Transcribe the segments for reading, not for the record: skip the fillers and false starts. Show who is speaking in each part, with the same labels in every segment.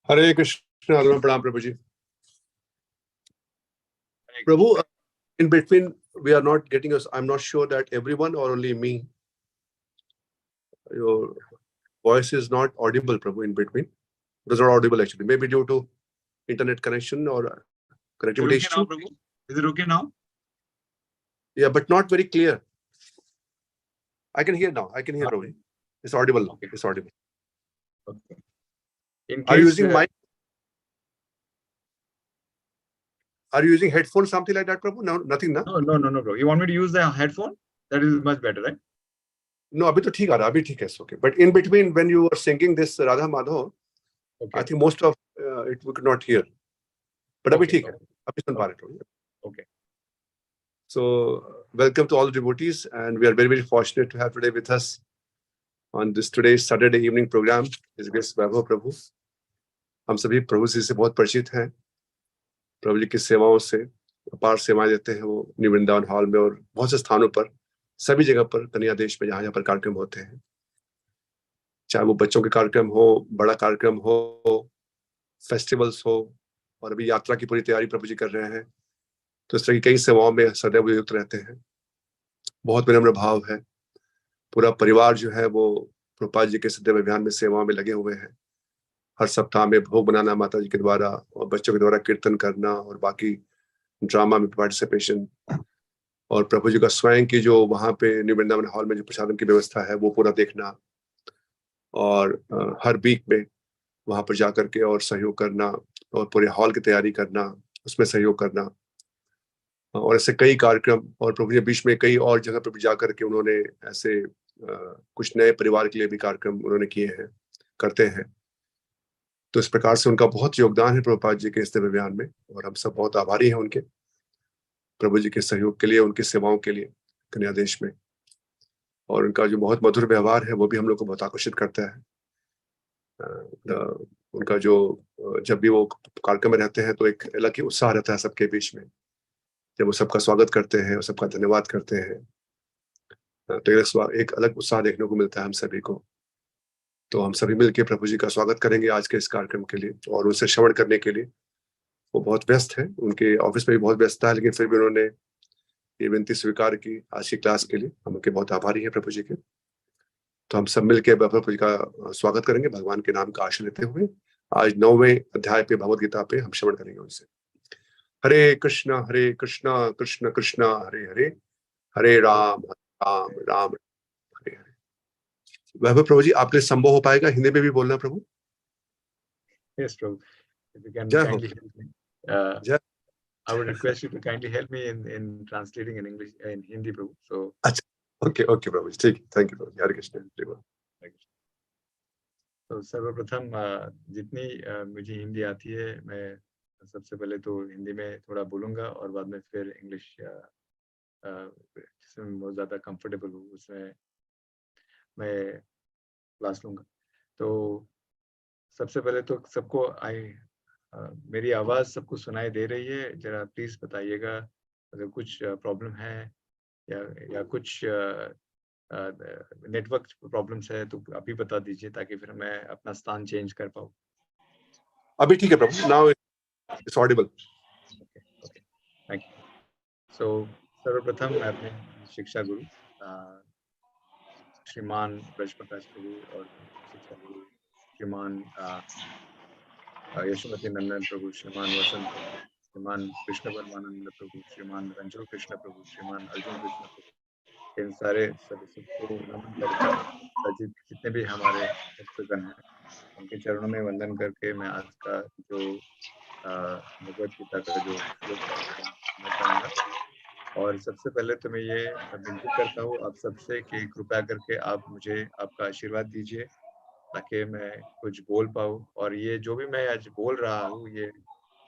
Speaker 1: हरे कृष्ण। प्रणाम प्रभु जी। Prabhu, in between, we are not getting us. I'm not sure that everyone or only me. Your voice is not audible, Prabhu, in between. It is not audible actually. Maybe due to internet connection or connectivity issue.
Speaker 2: Is it okay now?
Speaker 1: Yeah, but not very clear. I can hear now. I can hear, Prabhu. It's audible now.
Speaker 2: Okay.
Speaker 1: It's audible.
Speaker 2: Okay. In case,
Speaker 1: Are you using mic? Are you using headphones, something like that, Prabhu? No, nothing, na?
Speaker 2: No, bro. You want me to use the headphone? That is much better, right?
Speaker 1: No, abhi to theek aa raha, abhi theek hai, it's okay. But in between, when you were singing this Radha Madhav,
Speaker 2: Okay.
Speaker 1: I think most of it we could not hear. But abhi theek hai. Abhi sun pa rahe hain.
Speaker 2: Okay.
Speaker 1: So, welcome to all the devotees, and we are very, very fortunate to have today with us on this today's Saturday evening program is guest Vaibhav Prabhu. हम सभी प्रभु जी से बहुत परिचित हैं. प्रभु जी की सेवाओं से अपार सेवाएं देते हैं वो न्यू वृंदावन हॉल में और बहुत से स्थानों पर, सभी जगह पर, कन्या देश में जहाँ पर कार्यक्रम होते हैं, चाहे वो बच्चों के कार्यक्रम हो, बड़ा कार्यक्रम हो, फेस्टिवल्स हो, और अभी यात्रा की पूरी तैयारी प्रभु जी कर रहे हैं. तो इस तरह की कई सेवाओं में सदैव युक्त रहते हैं. बहुत विनम्र भाव है. पूरा परिवार जो है वो प्रभुपाद जी के सदैव अभियान में सेवाओं में लगे हुए हैं. हर सप्ताह में भोग बनाना माता जी के द्वारा और बच्चों के द्वारा कीर्तन करना और बाकी ड्रामा में पार्टिसिपेशन, और प्रभु जी का स्वयं की जो वहाँ पे न्यू वृंदावन हॉल में जो प्रसादम की व्यवस्था है वो पूरा देखना, और हर वीक में वहाँ पर जा करके और सहयोग करना और पूरे हॉल की तैयारी करना, उसमें सहयोग करना, और ऐसे कई कार्यक्रम. और प्रभु जी बीच में कई और जगह पर भी जा करके उन्होंने ऐसे कुछ नए परिवार के लिए भी कार्यक्रम उन्होंने किए हैं, करते हैं. तो इस प्रकार से उनका बहुत योगदान है प्रभुपाद जी के इस दिव्य अभियान में, और हम सब बहुत आभारी हैं उनके, प्रभु जी के सहयोग के लिए, उनकी सेवाओं के लिए कन्या देश में. और उनका जो बहुत मधुर व्यवहार है वो भी हम लोग को बहुत आकर्षित करता है. उनका जो जब भी वो कार्यक्रम में रहते हैं तो एक अलग ही उत्साह रहता है सबके बीच में, जब वो सबका स्वागत करते हैं और सबका धन्यवाद करते हैं, तो एक अलग उत्साह देखने को मिलता है हम सभी को. तो हम सभी मिलकर प्रभु जी का स्वागत करेंगे आज के इस कार्यक्रम के लिए, और उनसे श्रवण करने के लिए. वो बहुत व्यस्त है, उनके ऑफिस में भी बहुत व्यस्तता है, लेकिन फिर भी उन्होंने ये विनती स्वीकार की आज की क्लास के लिए. हम उनके बहुत आभारी हैं प्रभु जी के. तो हम सब मिलकर प्रभु जी का स्वागत करेंगे भगवान के नाम का आश्रय लेते हुए. आज 9वें अध्याय पे भगवद गीता पे हम श्रवण करेंगे उनसे. हरे कृष्णा कृष्ण कृष्ण हरे हरे, हरे राम राम राम हरे हरे. वैभव प्रभु जी आपके संभव हो पाएगा हिंदी में भी बोलना प्रभु?
Speaker 2: Yes, Prabhu. If you can
Speaker 1: जय हो.
Speaker 2: kindly help me.
Speaker 1: जय.
Speaker 2: I would request you to kindly help me in translating in English, in Hindi, Prabhu. So.
Speaker 1: अच्छा, ओके प्रभु जी, ठीक है. थैंक यू प्रभु जी. हरे कृष्ण.
Speaker 2: तो सर्वप्रथम जितनी मुझे हिंदी आती है, मैं सबसे पहले तो हिंदी में थोड़ा बोलूँगा और बाद में फिर इंग्लिश जिसमें बहुत ज़्यादा कंफर्टेबल हूँ उसमें मैं क्लास लूँगा. तो सबसे पहले तो सबको मेरी आवाज़ सबको सुनाई दे रही है? जरा प्लीज़ बताइएगा अगर कुछ प्रॉब्लम है या कुछ नेटवर्क प्रॉब्लम्स है तो अभी बता दीजिए ताकि फिर मैं अपना स्थान चेंज कर पाऊँ.
Speaker 1: अभी ठीक है प्रभु. Now it's audible.
Speaker 2: Okay, thank you. So सर्वप्रथम मैं अपने शिक्षा गुरु श्रीमान ब्रजप्रकाश प्रभु और शिक्षा गुरु श्रीमान यशोमती नंदन प्रभु, श्रीमान वसंत प्रभु, श्रीमान कृष्ण परमानंद प्रभु, श्रीमान रंजो कृष्ण प्रभु, श्रीमान अर्जुन कृष्ण प्रभु, इन सारे सदस्यों को नमन करके जितने भी हमारे भक्तगण हैं उनके चरणों में वंदन करके मैं आज का जो भगवद गीता का जो श्लोक मैं चाहूँगा. और सबसे पहले तो मैं ये विनती करता हूँ आप सबसे कि कृपया करके आप मुझे आपका आशीर्वाद दीजिए ताकि मैं कुछ बोल पाऊँ. और ये जो भी मैं आज बोल रहा हूँ ये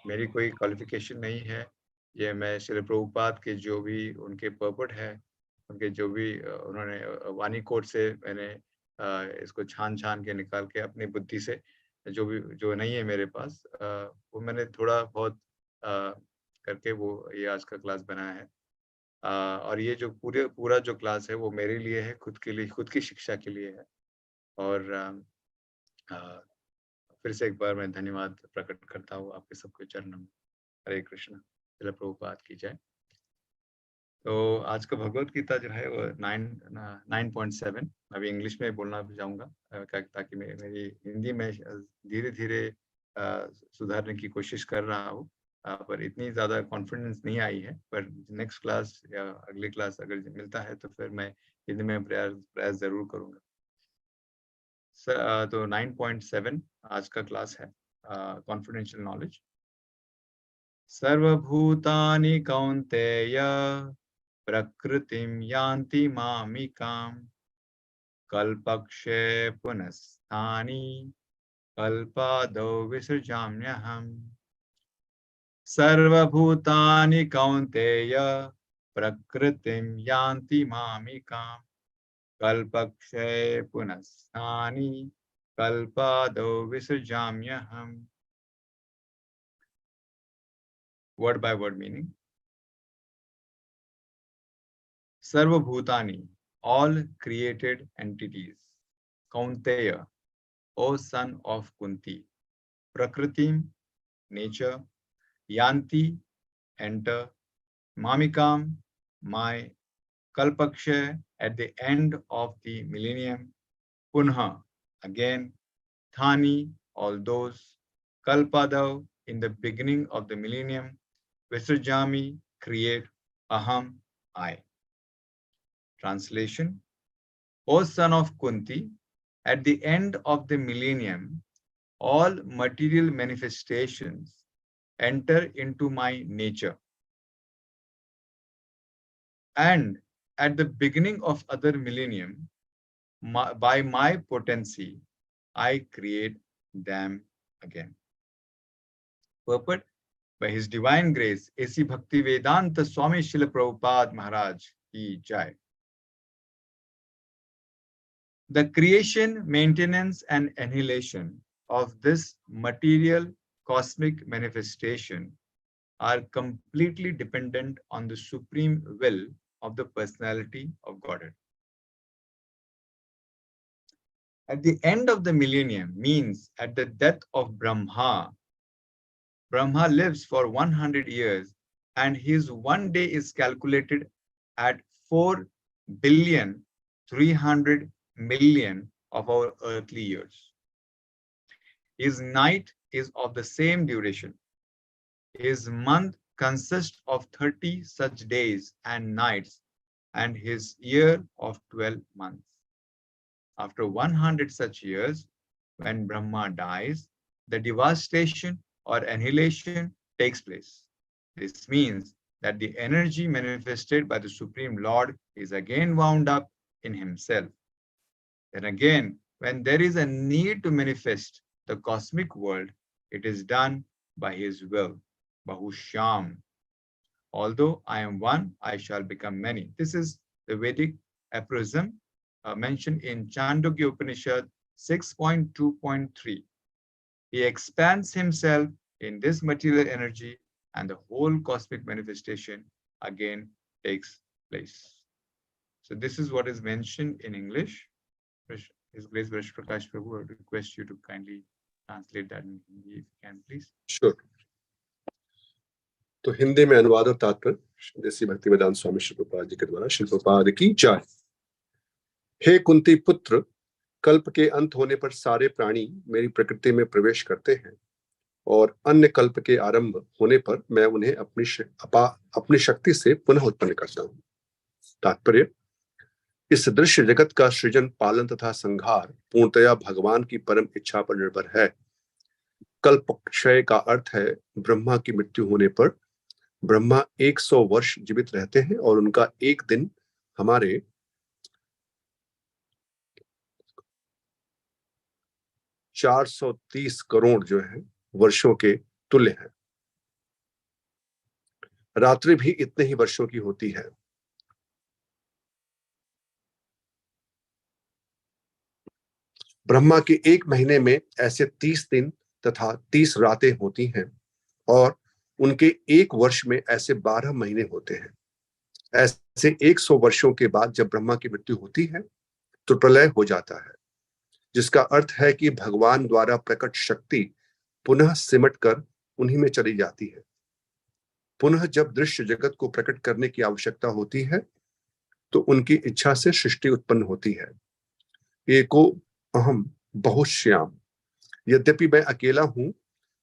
Speaker 2: मेरी कोई क्वालिफिकेशन नहीं है, ये मैं श्रील प्रभुपाद के जो भी उनके पर्पट है, उनके जो भी उन्होंने वाणी कोट से मैंने इसको छान के निकाल के अपनी बुद्धि से जो नहीं है मेरे पास वो मैंने थोड़ा बहुत करके वो ये आज का क्लास बनाया है. और ये जो पूरा जो क्लास है वो मेरे लिए है, खुद के लिए, खुद की शिक्षा के लिए है. और फिर से एक बार मैं धन्यवाद प्रकट करता हूँ आपके सबके चरणों में. हरे कृष्ण. श्रील प्रभुपाद की जय। तो आज का भगवत गीता जो है वो 9.7 अभी इंग्लिश में बोलना चाहूँगा ताकि मेरी हिंदी में धीरे धीरे सुधारने की कोशिश कर रहा हूँ, पर इतनी ज़्यादा कॉन्फिडेंस नहीं आई है। पर नेक्स्ट क्लास या अगली क्लास अगर मिलता है तो फिर मैं हिंदी में प्रयास ज़रूर करूँगा। तो 9.7 आज का क्लास है, कॉन्फिडेंशियल नॉलेज। सर्वभूतानि कौन्तेय प्रकृतिं यान्ति मामिकाम् कल्पक्षये पुनस्तानि कल्पादौ विसृजाम्यहम्। सर्वभूतानि कौन्तेय प्रकृतिं यान्ति मामिकाम् कल्पक्षये पुनस्तानि कल्पादौ विसृजाम्यहम्। Word by word meaning. Sarvabhutani, all created entities. Kaunteya, O son of Kunti. Prakritim, nature. Yanti, enter. Mamikam, my. Kalpaksha, at the end of the millennium. Punha, again. Thani, all those. Kalpadav, in the beginning of the millennium. Visarjami, create. Aham, I. Translation. O son of Kunti, at the end of the millennium, all material manifestations enter into my nature. And at the beginning of other millennium, by my potency, I create them again. Purport. By His divine grace, A.C. Bhakti Vedanta Swami Srila Prabhupada Maharaj Ki Jai. The creation, maintenance, and annihilation of this material cosmic manifestation are completely dependent on the supreme will of the personality of Godhead. At the end of the millennium means at the death of Brahma. Brahma lives for 100 years and his one day is calculated at 4,300,000,000 of our earthly years. His night is of the same duration. His month consists of 30 such days and nights, and his year of 12 months. After 100 such years, when Brahma dies, the devastation or annihilation takes place. This means that the energy manifested by the Supreme Lord is again wound up in himself. Then again, when there is a need to manifest the cosmic world, it is done by his will, Bahushyam. Although I am one, I shall become many. This is the Vedic aphorism mentioned in Chandogya Upanishad 6.2.3. He expands himself in this material energy and the whole cosmic manifestation again takes place. So this is what is mentioned in English. His Grace Vrish Prakash Prabhu, I would request you to kindly translate that in Hindi if you can, please.
Speaker 1: Sure. तो हिंदी में अनुवाद और तात्पर्य जैसी भक्ति वेदांत स्वामी श्री प्रभुपाद जी के द्वारा श्री प्रभुपाद की जय। हे कुंती पुत्र, कल्प के अंत होने पर सारे प्राणी मेरी प्रकृति में प्रवेश करते हैं और अन्य कल्प के आरंभ होने पर मैं उन्हें अपनी शक्ति से पुनः उत्पन्न करता हूँ। तात्पर्य, इस दृश्य जगत का सृजन, पालन तथा संहार पूर्णतया भगवान की परम इच्छा पर निर्भर है। कल्पक्षय का अर्थ है ब्रह्मा की मृत्यु होने पर ब्रह्मा 100 वर्ष जीवित रहते हैं और उनका एक दिन हमारे 430 करोड़ जो है वर्षों के तुल्य है। रात्रि भी इतने ही वर्षों की होती है। ब्रह्मा के एक महीने में ऐसे 30 दिन तथा 30 रातें होती हैं और उनके एक वर्ष में ऐसे 12 महीने होते हैं। ऐसे 100 वर्षों के बाद जब ब्रह्मा की मृत्यु होती है तो प्रलय हो जाता है, जिसका अर्थ है कि भगवान द्वारा प्रकट शक्ति पुनः सिमट कर उन्हीं में चली जाती है। पुनः जब दृश्य जगत को प्रकट करने की आवश्यकता होती है तो उनकी इच्छा से सृष्टि उत्पन्न होती है। एको अहम बहुश्याम, यद्यपि मैं अकेला हूं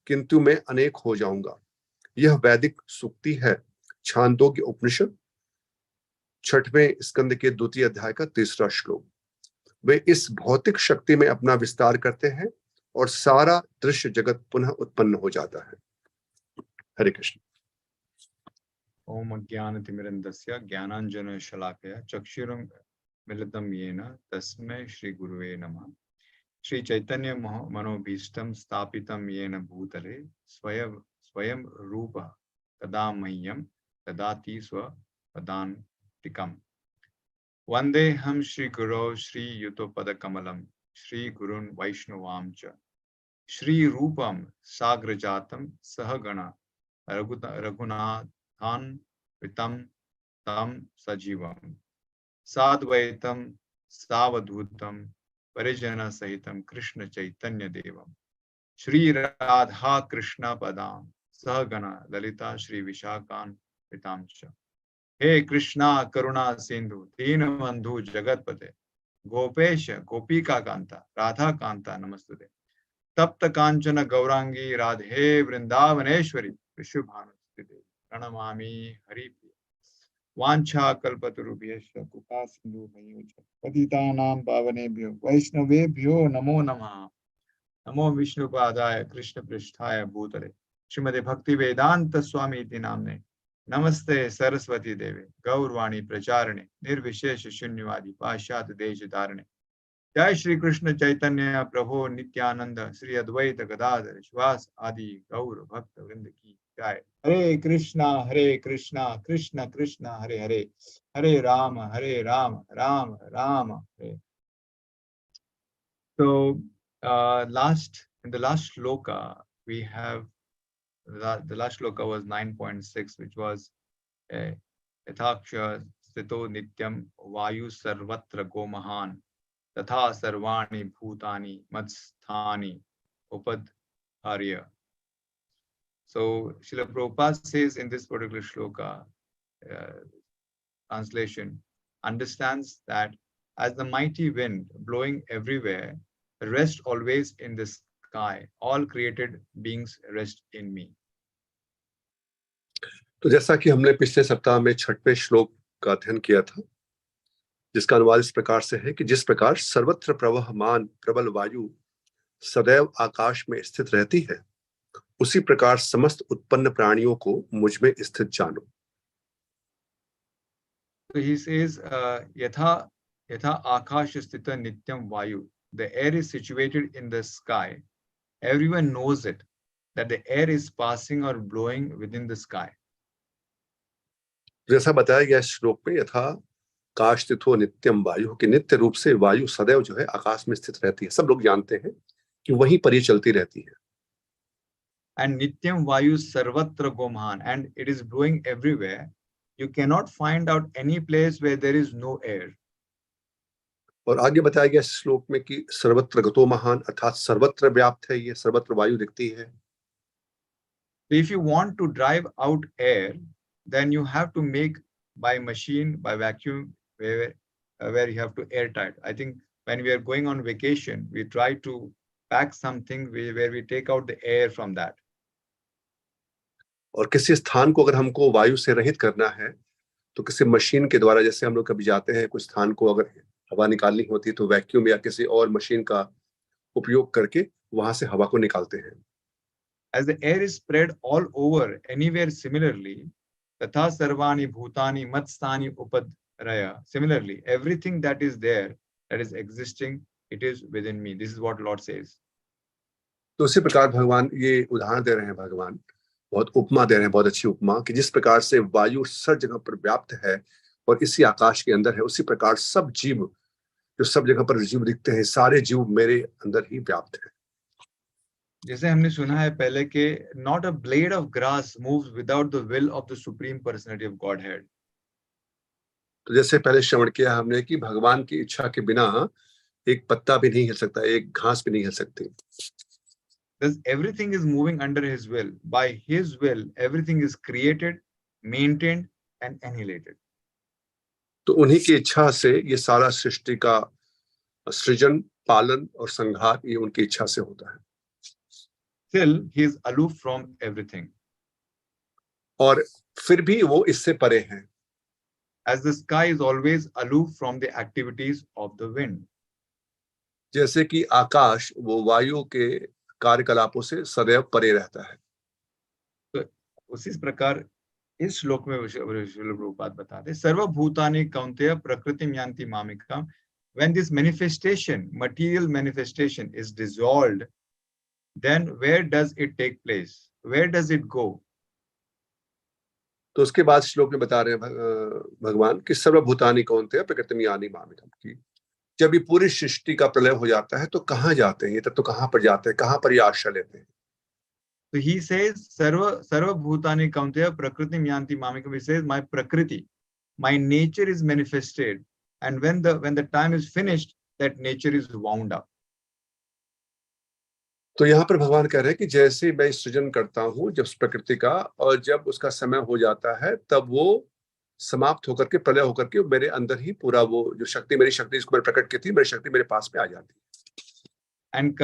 Speaker 1: किंतु मैं अनेक हो जाऊंगा। यह वैदिक सूक्ति है, छांदोग्य उपनिषद 6वें स्कंद के 2 अध्याय का 3रा श्लोक। वे इस भौतिक शक्ति में अपना विस्तार करते हैं और सारा दृश्य जगत पुनः उत्पन्न हो जाता है। हरे कृष्ण।
Speaker 2: ओम अज्ञानतिमिरन्दस्य ज्ञानाञ्जनशलाकया चक्षुरुन्मिलितं येन तस्मै श्रीगुरुवे नमः। श्री चैतन्य मनोभीष्टं स्थापितं येन भूतले स्वयं रूप तदा मह्यं ददाति स्वपदान्तिकम्। वन्देऽहं श्रीगुरौ श्रीयुतपदकमलं श्रीगुरून् वैष्णवां च श्रीरूपं साग्रजातं सहगण रघुनाथान्वितं तं सजीवं साद्वैतं सावधूतं परिजन सहितं कृष्ण चैतन्य देवं श्री राधा कृष्ण पदां सहगण ललिता श्री विशाखान्वितां च। हे कृष्णा करुणा सिंधु दीनबंधु जगतपते गोपेश गोपिका कांता राधा कांता नमस्तुते। तप्त कांचन गौरांगी राधे वृंदावनेश्वरी विश्वभानुस्ते प्रणमामि हरिप्रिय। वांछा कल्पतरुभ्यश्च कृपा सिंधु पतितानां पावनेभ्यो वैष्णवेभ्यो नमो नमः। नमो विष्णुपादाय कृष्ण पृष्ठाय भूतले श्रीमदे भक्ति वेदांत स्वामी इति नाम्ने नमस्ते सरस्वती देवे गौरवाणी प्रचारणे निर्विशेष शून्यवादी पाश्चात्य देश धारणे। जय श्री कृष्ण चैतन्य प्रभु नित्यानंद श्री अद्वैत गदाधर श्वास आदि गौर भक्त वृंद की जय। हरे कृष्णा कृष्ण कृष्ण हरे हरे, हरे राम राम राम हरे। So in the last shloka we have the last shloka was 9.6, which was yathaksha sthito nityam vayu sarvatra gomahan tatha sarvani bhutani matsthani upadharya. So Srila Prabhupada says in this particular shloka, translation, understands that as the mighty wind blowing everywhere, rest always in the sky, all created beings rest in me.
Speaker 1: तो जैसा कि हमने पिछले सप्ताह में 6वें श्लोक का अध्ययन किया था, जिसका अनुवाद इस प्रकार से है कि जिस प्रकार सर्वत्र प्रवहमान प्रबल वायु सदैव आकाश में स्थित रहती है, उसी प्रकार समस्त उत्पन्न प्राणियों को मुझ में स्थित जानो।
Speaker 2: So he says, yatha akash sthita nityam vayu. The air is situated in the sky. Everyone knows it, that the air is passing or blowing within the sky.
Speaker 1: जैसा बताया गया श्लोक में, यथा आकाश स्थितो नित्यम वायु, कि नित्य रूप से वायु सदैव जो है आकाश में स्थित रहती है। सब लोग जानते हैं कि वहीं पर ये चलती रहती है।
Speaker 2: And nityam vayu sarvatra gomahan, and it is blowing everywhere. You cannot find out any place where there is no air.
Speaker 1: और आगे बताया गया श्लोक में कि सर्वत्र गतो महान, अर्थात सर्वत्र व्याप्त है, ये सर्वत्र वायु दिखती है।
Speaker 2: So if you want to drive out air, then you have to make by machine, by vacuum, where you have to airtight. I think when we are going on vacation, we try to pack something where we take out the air from that.
Speaker 1: और किसी स्थान को अगर हमको वायु से रहित करना है तो किसी मशीन के द्वारा, जैसे हम लोग कभी जाते हैं कुछ स्थान को अगर हवा निकालनी होती है तो वैक्यूम या किसी और मशीन का उपयोग करके वहां से हवा को निकालते हैं।
Speaker 2: As the air is spread all over anywhere similarly, tatha sarvani bhutani matsthani upadharya. Similarly, everything that is there, that is existing, it is within me. This is what Lord says.
Speaker 1: तो उसी प्रकार भगवान ये उदाहरण दे रहे हैं, भगवान बहुत उपमा दे रहे हैं, बहुत अच्छी उपमा, कि जिस प्रकार से वायु सब जगह पर व्याप्त है और इसी आकाश के अंदर है, उसी प्रकार सब जीव जो सब जगह पर जीव दिखते हैं, सारे जीव मेरे अंदर ही व्याप्त है।
Speaker 2: जैसे हमने सुना है पहले कि not a blade of grass moves without the will of the supreme personality of Godhead.
Speaker 1: तो जैसे पहले श्रवण किया हमने कि भगवान की इच्छा के बिना एक पत्ता भी नहीं हिल सकता, एक घास भी नहीं हिल सकती।
Speaker 2: Thus everything is moving under his will. By his will, everything is created maintained and annihilated.
Speaker 1: तो उन्हीं की इच्छा से ये सारा सृष्टि का सृजन, पालन और संहार ये उनकी इच्छा से होता है.
Speaker 2: Still, he is aloof from everything.
Speaker 1: और फिर भी वो इससे परे हैं.
Speaker 2: As the sky is always aloof from the activities of the wind.
Speaker 1: जैसे कि आकाश वो वायु के कार्यकलापों से सदैव परे रहता है.
Speaker 2: तो उसी प्रकार इस श्लोक में श्रील प्रभुपाद बताते सर्वभूतानि कौन्तेय प्रकृतिम यान्ति मामिकाम. When this manifestation, material manifestation is dissolved, then where does it take place? Where does it go?
Speaker 1: तो उसके बाद श्लोक में बता रहे हैं भगवान कि सर्वभूतानि कौन्तेय प्रकृतिम यान्ति मामिकाम की जब ये पूरी सृष्टि का प्रलय हो जाता है तो कहाँ जाते हैं ये, तब तो कहाँ पर जाते हैं, कहाँ पर ये आश्रय लेते हैं.
Speaker 2: So he says sarvabhutani kaunteya prakritim yanti mamikam. He says my prakriti, my nature is manifested, and when the time is finished, that nature is wound up.
Speaker 1: तो यहाँ पर भगवान कह रहे हैं कि जैसे मैं सृजन करता हूँ जब प्रकृति का, और जब उसका समय हो जाता है तब वो समाप्त होकर के प्रलय होकर के मेरे अंदर ही पूरा वो जो शक्ति, मेरी शक्ति जिसको मैंने प्रकट की थी, मेरी शक्ति मेरे पास में आ जाती है.
Speaker 2: And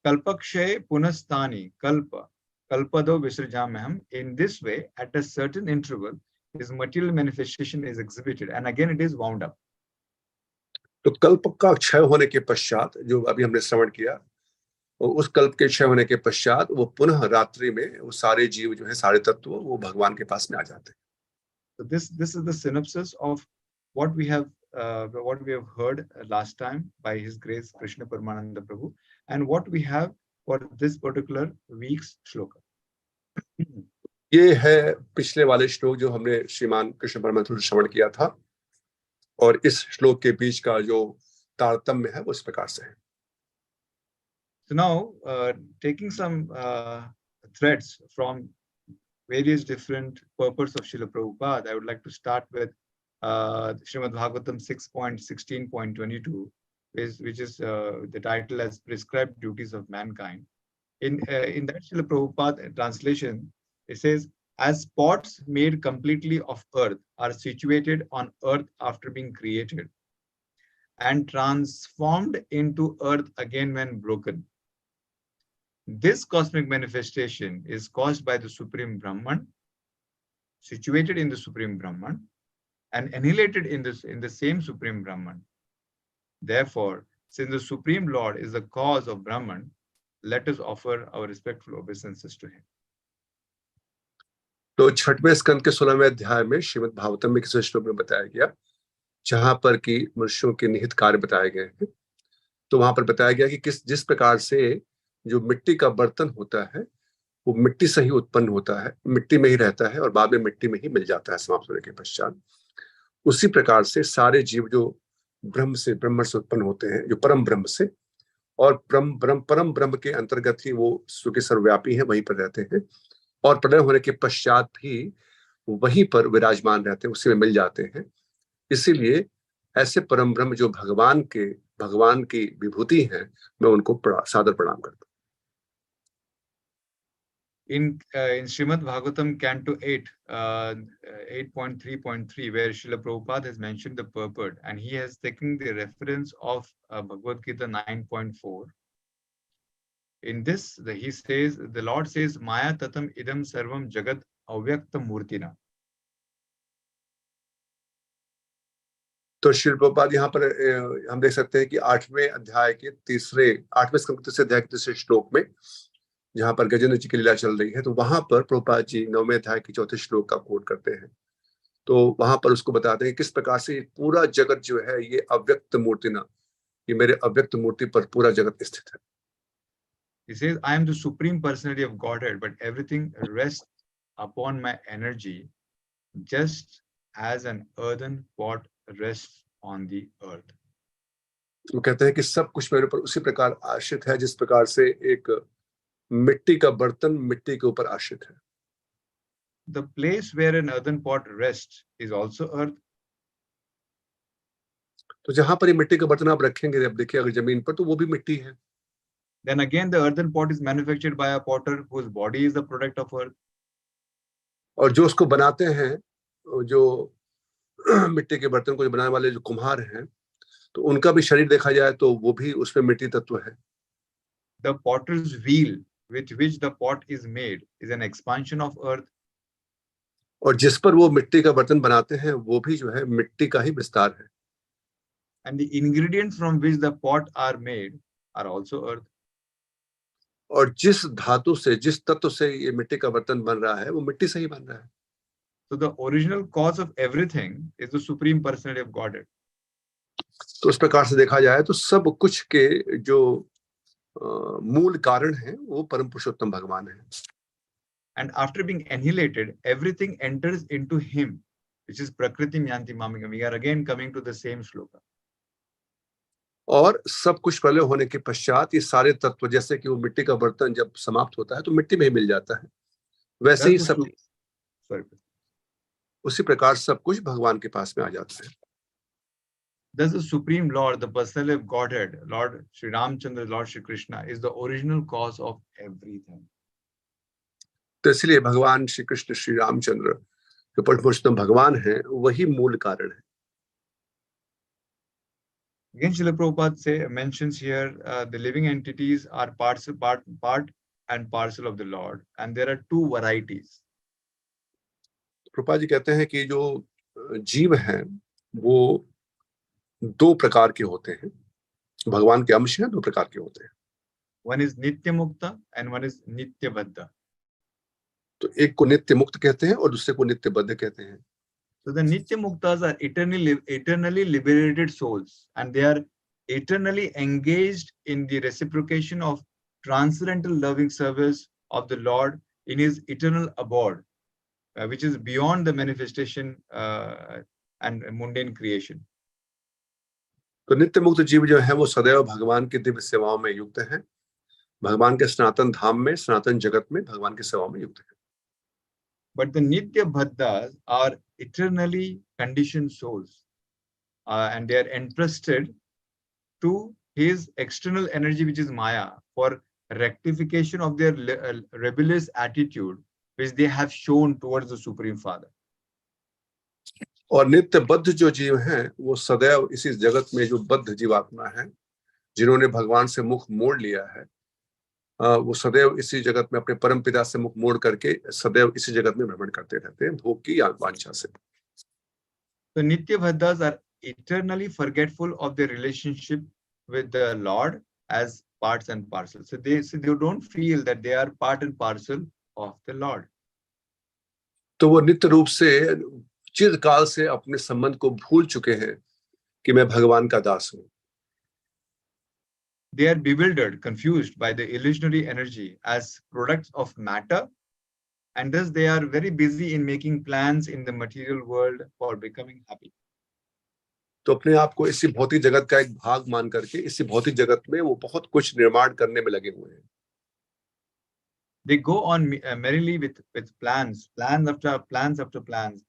Speaker 2: kalpakshay punastani kalpado visrajamaham. In this way, at a certain interval, his material manifestation is exhibited, and again it is wound up.
Speaker 1: तो कल्प का क्षय होने के पश्चात जो अभी हमने श्रवण किया, उस कल्प के क्षय होने के पश्चात वो पुनः रात्रि में वो सारे जीव जो है, सारे तत्व वो भगवान के पास में आ जाते हैं.
Speaker 2: So this is the synopsis of what we have heard last time by His Grace Krishna Paramananda Prabhu, and what we have for this particular week's shloka.
Speaker 1: ये है पिछले वाले श्लोक जो हमने श्रीमान कृष्ण परमानंद से श्रवण किया था, और इस श्लोक के बीच का जो तारतम्य है वो इस प्रकार से है.
Speaker 2: So now, taking some threads from various different purports of Srila Prabhupada, I would like to start with Srimad Bhagavatam 6.16.22, which is the title as Prescribed Duties of Mankind. In that Srila Prabhupada translation, it says, as pots made completely of earth are situated on earth after being created and transformed into earth again when broken. This cosmic manifestation is caused by the Supreme Brahman, situated in the Supreme Brahman, and annihilated in the same Supreme Brahman. Therefore, since the Supreme Lord is the cause of Brahman, let us offer our respectful obeisances to him.
Speaker 1: तो छठवें स्कंद के 16वें अध्याय में श्रीमद् भागवतम में किसी श्लोक में बताया गया, जहां पर कि मनुष्यों के निहित कार्य बताए गए हैं. तो वहां पर बताया गया कि जिस प्रकार से जो मिट्टी का बर्तन होता है वो मिट्टी से ही उत्पन्न होता है, मिट्टी में ही रहता है और बाद में मिट्टी में ही मिल जाता है समाप्त होने के पश्चात. उसी प्रकार से सारे जीव जो ब्रह्म से उत्पन्न होते हैं, जो परम ब्रह्म से, और परम ब्रह्म के अंतर्गत ही वो सुखी सर्वव्यापी है, वहीं पर रहते हैं, और प्रलय होने के पश्चात भी वहीं पर विराजमान रहते हैं, उसी में मिल जाते हैं. इसीलिए ऐसे परम ब्रह्म जो भगवान की विभूति है, मैं उनको सादर प्रणाम करता हूँ.
Speaker 2: In Srimad Bhagavatam Canto 8, 8.3.3, where Srila Prabhupada has mentioned the purport, and he has taken the reference of Bhagavad-Gita 9.4. In this, he says, the Lord says, Maya tatam idam sarvam jagat avyakta murtina.
Speaker 1: तो श्री प्रभुपाद यहाँ पर हम देख सकते हैं कि 8वें अध्याय के 8वें स्कंद के 3 अध्याय के 3 श्लोक में, जहां पर गजेंद्र जी की लीला चल रही है, तो वहां पर प्रभुपाद जी 9वें अध्याय के 4थे श्लोक का कोट करते हैं. तो वहां पर उसको बताते हैं किस प्रकार से पूरा जगत जो है ये अव्यक्त मूर्ति ना, ये मेरे अव्यक्त मूर्ति पर पूरा जगत स्थित है.
Speaker 2: He says, I am the supreme personality of Godhead, but everything rests upon my energy, just as an earthen pot rests on the earth.
Speaker 1: वो कहते हैं कि सब कुछ मेरे ऊपर उसी प्रकार आश्रित है जिस प्रकार से एक मिट्टी का बर्तन मिट्टी के ऊपर आश्रित है.
Speaker 2: The place where an earthen pot rests is also earth.
Speaker 1: तो जहां पर ये मिट्टी का बर्तन आप रखेंगे, अब देखिए अगर जमीन पर, तो वो भी मिट्टी है.
Speaker 2: Then again, the earthen pot is manufactured by a potter whose body is the product of earth.
Speaker 1: और जो उसको बनाते हैं, जो मिट्टी के बर्तन को जो बनाने वाले जो कुम्हार हैं, तो उनका भी शरीर देखा जाए तो वो भी उसमें मिट्टी तत्व है।
Speaker 2: The potter's wheel with which the pot is made is an expansion of earth.
Speaker 1: और जिस पर वो मिट्टी का बर्तन बनाते हैं वो भी जो है मिट्टी का ही विस्तार है।
Speaker 2: And the ingredients from which the pot are made are also earth.
Speaker 1: और जिस धातु से, जिस तत्व से ये मिट्टी का बर्तन बन रहा है वो मिट्टी से ही बन रहा है।
Speaker 2: So the original cause of everything is the Supreme Personality of Godhead.
Speaker 1: तो उस प्रकार से देखा जाए तो सब कुछ के जो मूल कारण है वो परम पुरुषोत्तम भगवान है।
Speaker 2: And after being annihilated, everything enters into him, which is Prakriti Yanti Mamika. We are again coming to the same shloka.
Speaker 1: और सब कुछ प्रलय होने के पश्चात ये सारे तत्व, जैसे कि वो मिट्टी का बर्तन जब समाप्त होता है तो मिट्टी में ही मिल जाता है, वैसे ही सब उसी प्रकार सब कुछ भगवान के पास में आ जाता है।
Speaker 2: Thus the Supreme Lord, the personality of Godhead, Lord Sri Ramchandra, Lord Sri Krishna, is the original cause of everything.
Speaker 1: तो इसलिए भगवान श्री कृष्ण श्री रामचंद्र जो परम पुरुषोत्तम भगवान है वही मूल कारण है।
Speaker 2: Again, Srila Prabhupada mentions here the living entities are part and parcel of the Lord, and there are two varieties.
Speaker 1: Prabhupada ji कहते हैं कि जो जीव हैं वो दो प्रकार के होते हैं, भगवान के अंश हैं, दो प्रकार के होते हैं।
Speaker 2: One is Nitya Mukta and one is Nitya Baddha.
Speaker 1: तो एक को नित्य मुक्त कहते हैं और दूसरे को नित्य बद्ध कहते हैं।
Speaker 2: So the Nitya Muktas are eternally liberated souls, and they are eternally engaged in the reciprocation of transcendental loving service of the Lord in his eternal abode, which is beyond the manifestation and mundane creation.
Speaker 1: तो नित्य मुक्त जीव जो है वो सदैव भगवान की दिव्य सेवाओं में युक्त हैं, भगवान के सनातन धाम में, सनातन जगत में भगवान की सेवाओं में युक्त हैं।
Speaker 2: But the Nitya Baddhas are eternally conditioned souls, and they are entrusted to his external energy, which is Maya, for rectification of their rebellious attitude, which they have shown towards the Supreme Father.
Speaker 1: और नित्य बद्ध जो जीव हैं वो सदैव इसी जगत में, जो बद्ध जीवात्मा है जिन्होंने भगवान से मुख मोड़ लिया है, वो सदैव इसी जगत में अपने परम पिता से मुख मोड़ करके सदैव इसी जगत में भ्रमण करते रहते हैं भोग की वांछा से।
Speaker 2: So Nitya Baddhas are eternally forgetful of their relationship with the Lord as parts and parcels. So they don't feel that they are part and parcel of the Lord.
Speaker 1: तो वो नित्य रूप से चिरकाल से अपने संबंध को भूल चुके हैं कि मैं भगवान का दास हूं।
Speaker 2: They are bewildered, confused by the illusionary energy as products of matter, and thus they are very busy in making plans in the material world for becoming happy.
Speaker 1: तो अपने आप को इसी भौतिक जगत का एक भाग मान करके इसी भौतिक जगत में वो बहुत कुछ निर्माण करने में लगे हुए हैं।
Speaker 2: They go on merrily with plans after plans,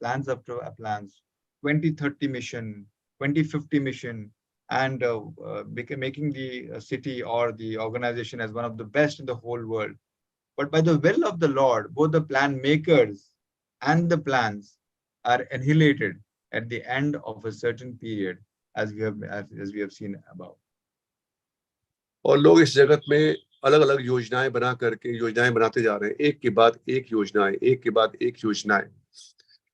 Speaker 2: 2030 mission, 2050 mission, and making the city or the organization as one of the best in the whole world. But by the will of the Lord, both the plan makers and the plans are annihilated at the end of a certain period, as we have seen above.
Speaker 1: और लोग इस जगत में अलग अलग योजनाएं बना करके योजनाएं बनाते जा रहे हैं, एक के बाद एक योजनाएं, एक के बाद एक योजनाएं।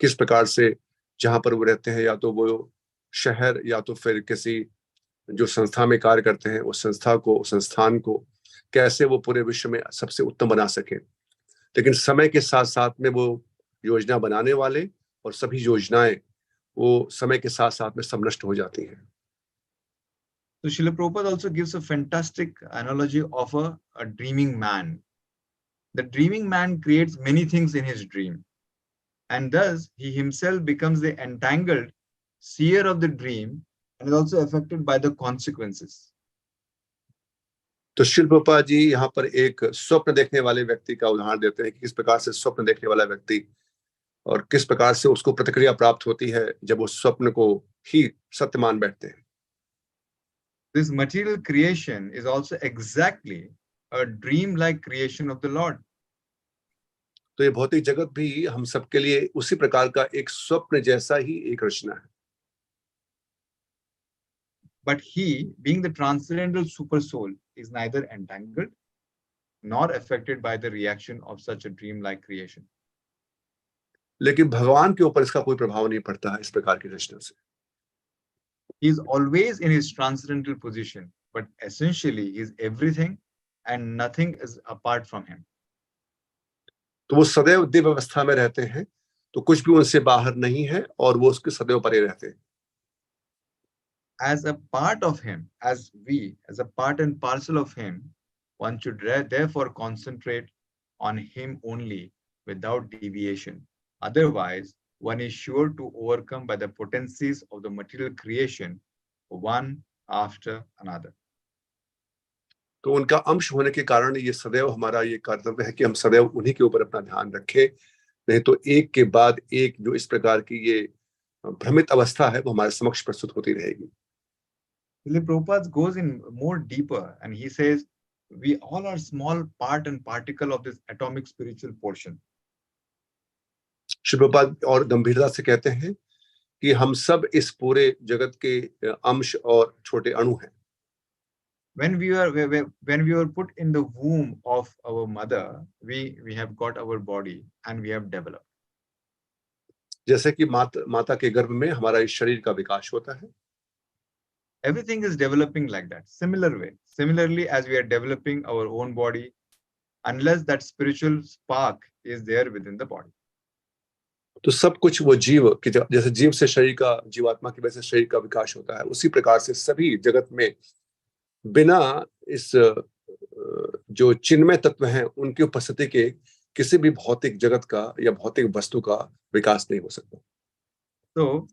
Speaker 1: किस प्रकार से जहां पर वो रहते हैं, या तो वो शहर या तो फिर किसी जो संस्था में कार्य करते हैं, उस संस्थान को कैसे वो पूरे विश्व में सबसे उत्तम बना सके। लेकिन समय के साथ साथ में वो योजना बनाने वाले और सभी योजनाएं वो समय के साथ साथ में सब नष्ट हो जाती हैं।
Speaker 2: So Srila Prabhupada also gives a fantastic analogy of a dreaming man. The dreaming man creates many things in his dream, and thus he himself becomes the entangled seer of the dream and is also affected by the consequences.
Speaker 1: तो श्रील प्रभुपाद जी यहाँ पर एक स्वप्न देखने वाले व्यक्ति का उदाहरण देते हैं कि किस प्रकार से स्वप्न देखने वाला व्यक्ति और किस प्रकार से उसको प्रतिक्रिया प्राप्त होती है जब उस स्वप्न को ही सत्य मान बैठते हैं।
Speaker 2: This material creation is also exactly a dream-like creation of the Lord.
Speaker 1: तो ये भौतिक जगत भी हम सबके लिए उसी प्रकार का एक स्वप्न जैसा ही एक रचना है.
Speaker 2: But he, being the transcendental super soul, is neither entangled nor affected by the reaction of such a dream-like creation.
Speaker 1: लेकिन भगवान के ऊपर इसका कोई प्रभाव नहीं पड़ता है इस प्रकार की रचना से.
Speaker 2: He is always in his transcendental position, but essentially he is everything and nothing is apart from him.
Speaker 1: तो वो सदैव दिव्य अवस्था में रहते हैं, तो कुछ भी उनसे बाहर नहीं है और वो उसके सदैव परे रहते हैं.
Speaker 2: As a part of him, as a part and parcel of him, one should therefore concentrate on him only without deviation. Otherwise, one is sure to overcome by the potencies of the material creation, one after another.
Speaker 1: तो उनका अंश होने के कारण ये सदैव हमारा ये कर्तव्य है कि हम सदैव उन्हीं के ऊपर अपना ध्यान रखें, नहीं तो एक के बाद एक जो इस प्रकार की ये भ्रमित अवस्था है वो हमारे समक्ष प्रस्तुत होती रहेगी.
Speaker 2: Prabhupada goes in more deeper and he says, we all are small part and particle of this atomic spiritual portion.
Speaker 1: Shri Prabhupada और गंभीरता से कहते हैं कि हम सब इस पूरे जगत के अंश और छोटे अणु हैं.
Speaker 2: When we were put in the womb of our mother, we have got our body and we have developed.
Speaker 1: जैसे कि माता के गर्भ में हमारा इस शरीर का विकास होता है.
Speaker 2: Everything is developing like that. Similarly, as we are developing our own body, unless that spiritual spark is there within the body.
Speaker 1: तो सब कुछ वो जीव कि जैसे जीव से शरीर का, जीवात्मा की वजह से शरीर का विकास होता है, उसी प्रकार से सभी जगत में बिना इस जो चिन्मय तत्व हैं उनकी उपस्थिति के किसी भी भौतिक जगत का या भौतिक वस्तु का विकास नहीं हो सकता.
Speaker 2: So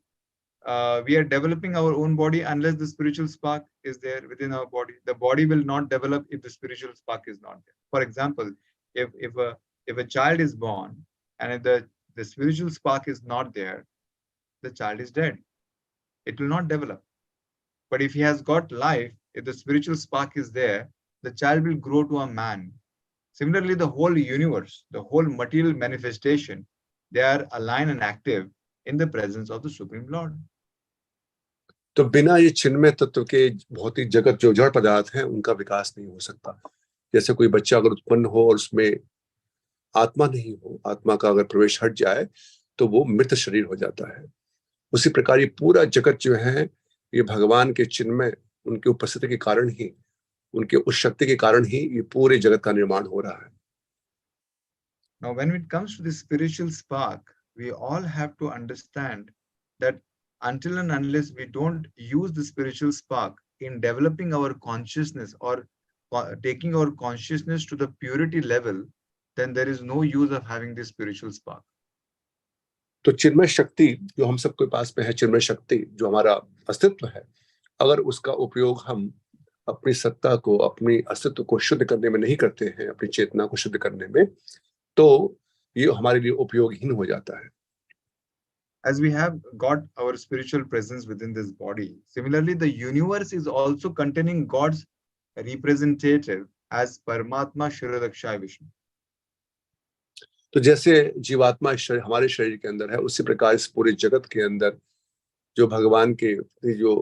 Speaker 2: we are developing our own body unless the spiritual spark is there within our body. The body will not develop if the spiritual spark is not there. For example, if a child is born and if the spiritual spark is not there, the child is dead. It will not develop. But if he has got life, if the spiritual spark is there, the child will grow to a man. Similarly, the whole universe, the whole material manifestation, they are aligned and active in the presence of the Supreme Lord.
Speaker 1: तो बिना ये चिन्मय तत्व के भौतिक जगत जो जड़ पदार्थ हैं उनका विकास नहीं हो सकता. जैसे कोई बच्चा अगर उत्पन्न हो और उसमें आत्मा नहीं हो, आत्मा का अगर प्रवेश हट जाए तो वो मृत शरीर हो जाता है. उसी प्रकार ये पूरा जगत जो है ये भगवान के चिन्मय उनके उपस्थिति के कारण ही, उनके उस शक्ति के कारण ही ये पूरे जगत का निर्माण हो रहा है.
Speaker 2: Now, when it comes to the spiritual spark, we all have to understand that until and unless we don't use the spiritual spark in developing our consciousness or taking our consciousness to the purity level, then there is no use of having this spiritual spark.
Speaker 1: तो चिन्मय शक्ति जो हम सबके पास में है, चिन्मय शक्ति जो हमारा अस्तित्व है, अगर उसका उपयोग हम अपनी सत्ता को, अपनी अस्तित्व को शुद्ध करने में नहीं करते हैं, अपनी चेतना को शुद्ध करने में, तो ये हमारे लिए उपयोगहीन हो जाता है.
Speaker 2: As we have got our spiritual presence within this body, similarly, the universe is also containing God's representative as Paramatma Shridakshay Vishnu.
Speaker 1: तो जैसे जीवात्मा हमारे शरीर के अंदर है, उसी प्रकार इस पूरे जगत के अंदर जो भगवान के जो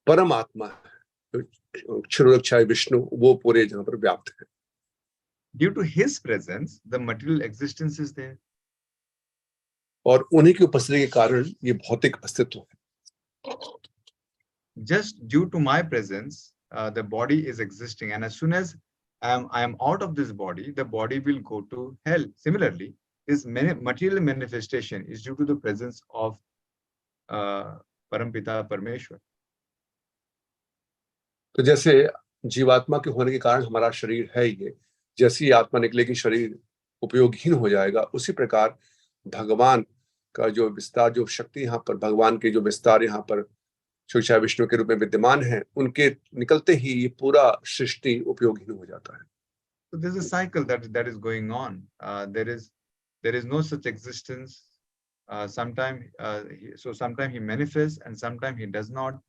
Speaker 1: परमात्मा है, क्षीरोदक्षाय विष्णु, वो पूरे जगह पर व्याप्त है.
Speaker 2: Due to his presence, the material existence is there.
Speaker 1: और उन्हीं की उपस्थिति के कारण ये भौतिक अस्तित्व है.
Speaker 2: Just due to my presence, the body is existing, and as soon as I am out of this body, the body will go to hell. Similarly, this material manifestation is due to the presence of Parampita Parmeshwar.
Speaker 1: तो जैसे जीवात्मा के होने के कारण हमारा शरीर है ये, जैसी आत्मा निकलेगी शरीर उपयोगहीन हो जाएगा, उसी प्रकार भगवान का जो विस्तार, जो शक्ति यहाँ पर, भगवान के जो विस्तार यहाँ पर शिक्षा विष्णु के रूप में विद्यमान है, उनके निकलते ही ये पूरा सृष्टि उपयोगहीन हो जाता है.
Speaker 2: So there's a cycle that is going on. There is no such existence. Sometime he manifests and sometime he does not.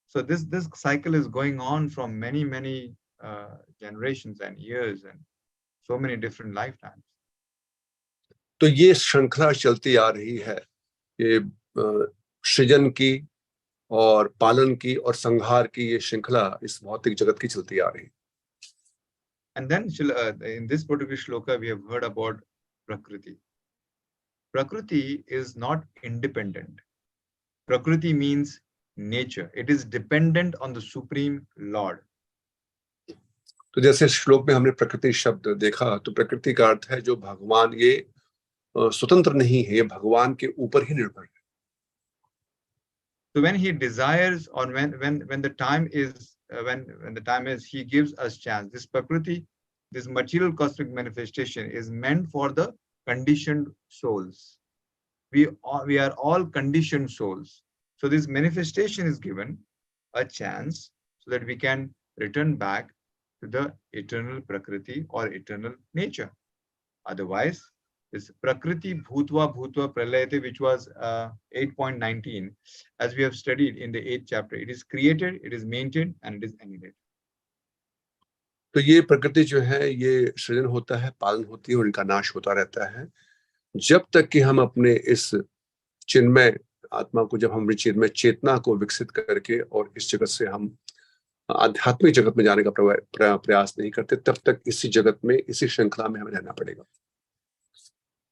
Speaker 2: So this cycle is going on from many generations and years and so many different lifetimes.
Speaker 1: तो ये श्रृंखला चलती आ रही है, ये सृजन की और पालन की और संहार की ये श्रृंखला इस भौतिक जगत की चलती आ रही है.
Speaker 2: And then in this particular shloka, we have heard about Prakriti. Prakriti is not independent. Prakriti means nature. It is dependent on the Supreme Lord.
Speaker 1: तो जैसे श्लोक में हमने प्रकृति शब्द देखा, तो प्रकृति का अर्थ है जो भगवान, ये स्वतंत्र नहीं है, ये भगवान के ऊपर ही निर्भर है.
Speaker 2: So when he desires, or when the time is, when the time is, he gives us chance. This Prakriti, this material cosmic manifestation is meant for the conditioned souls. We are all conditioned souls. So this manifestation is given a chance so that we can return back to the eternal Prakriti or eternal nature. Otherwise, this Prakriti Bhutva Pralayate, which was 8.19, as we have studied in the 8th chapter, it is created, it is maintained, and it is annihilated.
Speaker 1: तो ये प्रकृति जो है, ये सृजन होता है, पालन होती है और इनका नाश होता रहता है, जब तक कि हम अपने इस चिन्मय आत्मा को, जब हम चिन्मय चेतना को विकसित करके और इस जगत से हम आध्यात्मिक जगत में जाने का प्रयास नहीं करते, तब तक इसी जगत में, इसी श्रृंखला में हमें रहना पड़ेगा.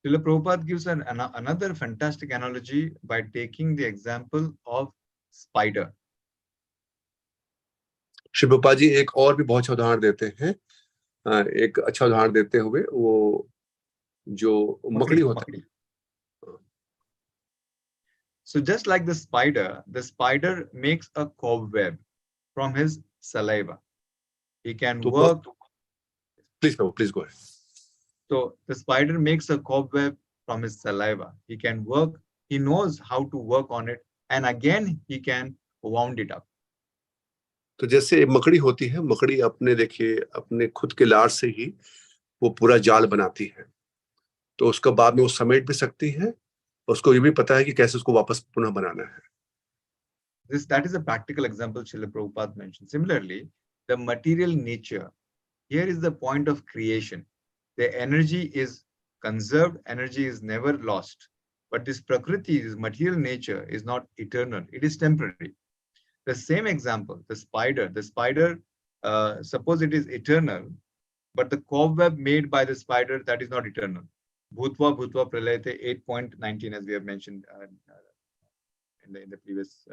Speaker 2: Srila Prabhupada gives another fantastic analogy by taking the example of spider.
Speaker 1: Shri Prabhupada ji एक और भी बहुत अच्छा उदाहरण देते हैं, एक अच्छा उदाहरण देते हुए, वो जो मकड़ी होता है.
Speaker 2: So just like the spider makes a cobweb from his saliva. He can work.
Speaker 1: Please go ahead.
Speaker 2: So the spider makes a cobweb from his saliva. He can work. He knows how to work on it, and again he can wound it up.
Speaker 1: तो जैसे मकड़ी होती है, मकड़ी अपने, देखिए, अपने खुद के लार से ही वो पूरा जाल बनाती है, तो उसका बाद में वो समेट भी सकती है, उसको ये भी पता है कि कैसे उसको वापस पुनः बनाना है.
Speaker 2: That is a practical example Srila Prabhupada mentioned. Similarly, the material nature, here is the point of creation. The energy is conserved, energy is never lost. But this Prakriti, this material nature, is not eternal, it is temporary. The same example, the spider, suppose it is eternal, but the cobweb made by the spider, that is not eternal. Bhutva Pralayate 8.19, as we have mentioned in the previous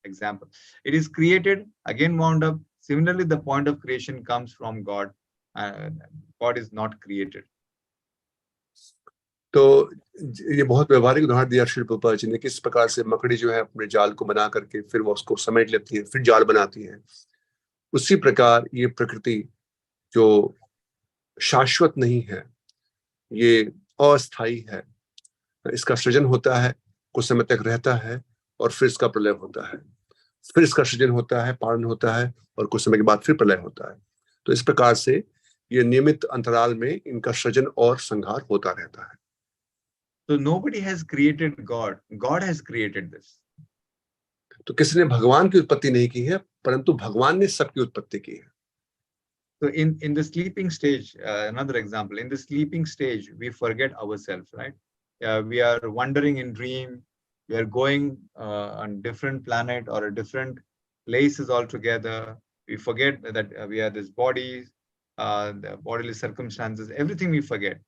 Speaker 2: example. It is created, again wound up. Similarly, the point of creation comes from God. God is not created.
Speaker 1: तो ये बहुत व्यवहारिक उदाहरण दिया श्री प्रभुपाद जी ने, किस प्रकार से मकड़ी जो है अपने जाल को बना करके फिर वो उसको समेट लेती है, फिर जाल बनाती है. उसी प्रकार ये प्रकृति जो शाश्वत नहीं है, ये अस्थायी है, इसका सृजन होता है, कुछ समय तक रहता है और फिर इसका प्रलय होता है, फिर इसका सृजन होता है, पालन होता है और कुछ समय के बाद फिर प्रलय होता है. तो इस प्रकार से ये नियमित अंतराल में इनका सृजन और संहार होता रहता है.
Speaker 2: So nobody has created God. God has created this.
Speaker 1: तो किसी ने भगवान की उत्पत्ति नहीं की है, परंतु भगवान ने सबकी उत्पत्ति की है.
Speaker 2: So in the sleeping stage, another example, in the sleeping stage, we forget ourselves, right? We are wandering in dream. We are going on different planet or a different places altogether. We forget that we are this body, the bodily circumstances, everything we forget.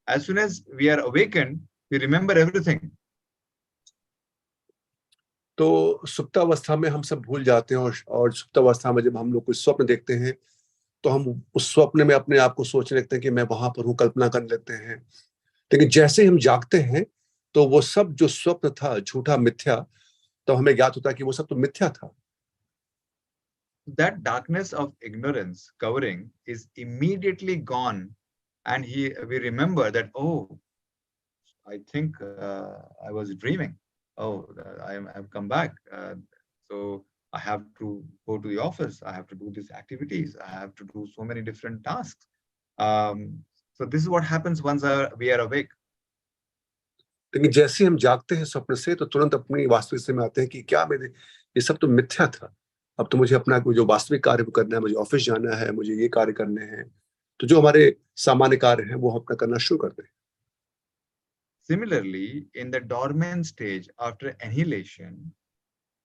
Speaker 2: As soon as we are awakened, we remember everything.
Speaker 1: तो सुप्तावस्था में हम सब भूल जाते हैं, और सुप्तावस्था में जब हम लोग कोई स्वप्न देखते हैं, तो हम उस स्वप्न में अपने आप को सोचने लगते हैं कि मैं वहां पर हूं, कल्पना कर लेते हैं. लेकिन जैसे हम जागते हैं, तो वो सब जो स्वप्न था, झूठा, मिथ्या, तो हमें ज्ञात होता है कि वो सब तो मिथ्या था.
Speaker 2: That darkness of ignorance covering is immediately gone, and we remember that, oh, I think I was dreaming. Oh, I've come back. So I have to go to the office. I have to do these activities. I have to do so many different tasks. So this is what happens once we are awake.
Speaker 1: लेकिन जैसे हम जागते हैं स्वप्न से, तो तुरंत अपनी वास्तविकता में आते हैं कि क्या मेरे, ये सब तो मिथ्या था. अब तो मुझे अपना जो वास्तविक कार्य करना है, मुझे ऑफिस जाना है, मुझे ये कार्य करने हैं. तो जो हमारे सामान्य कार्य हैं वो हम अपना करना शुरू करते हैं.
Speaker 2: Similarly, in the dormant stage after annihilation,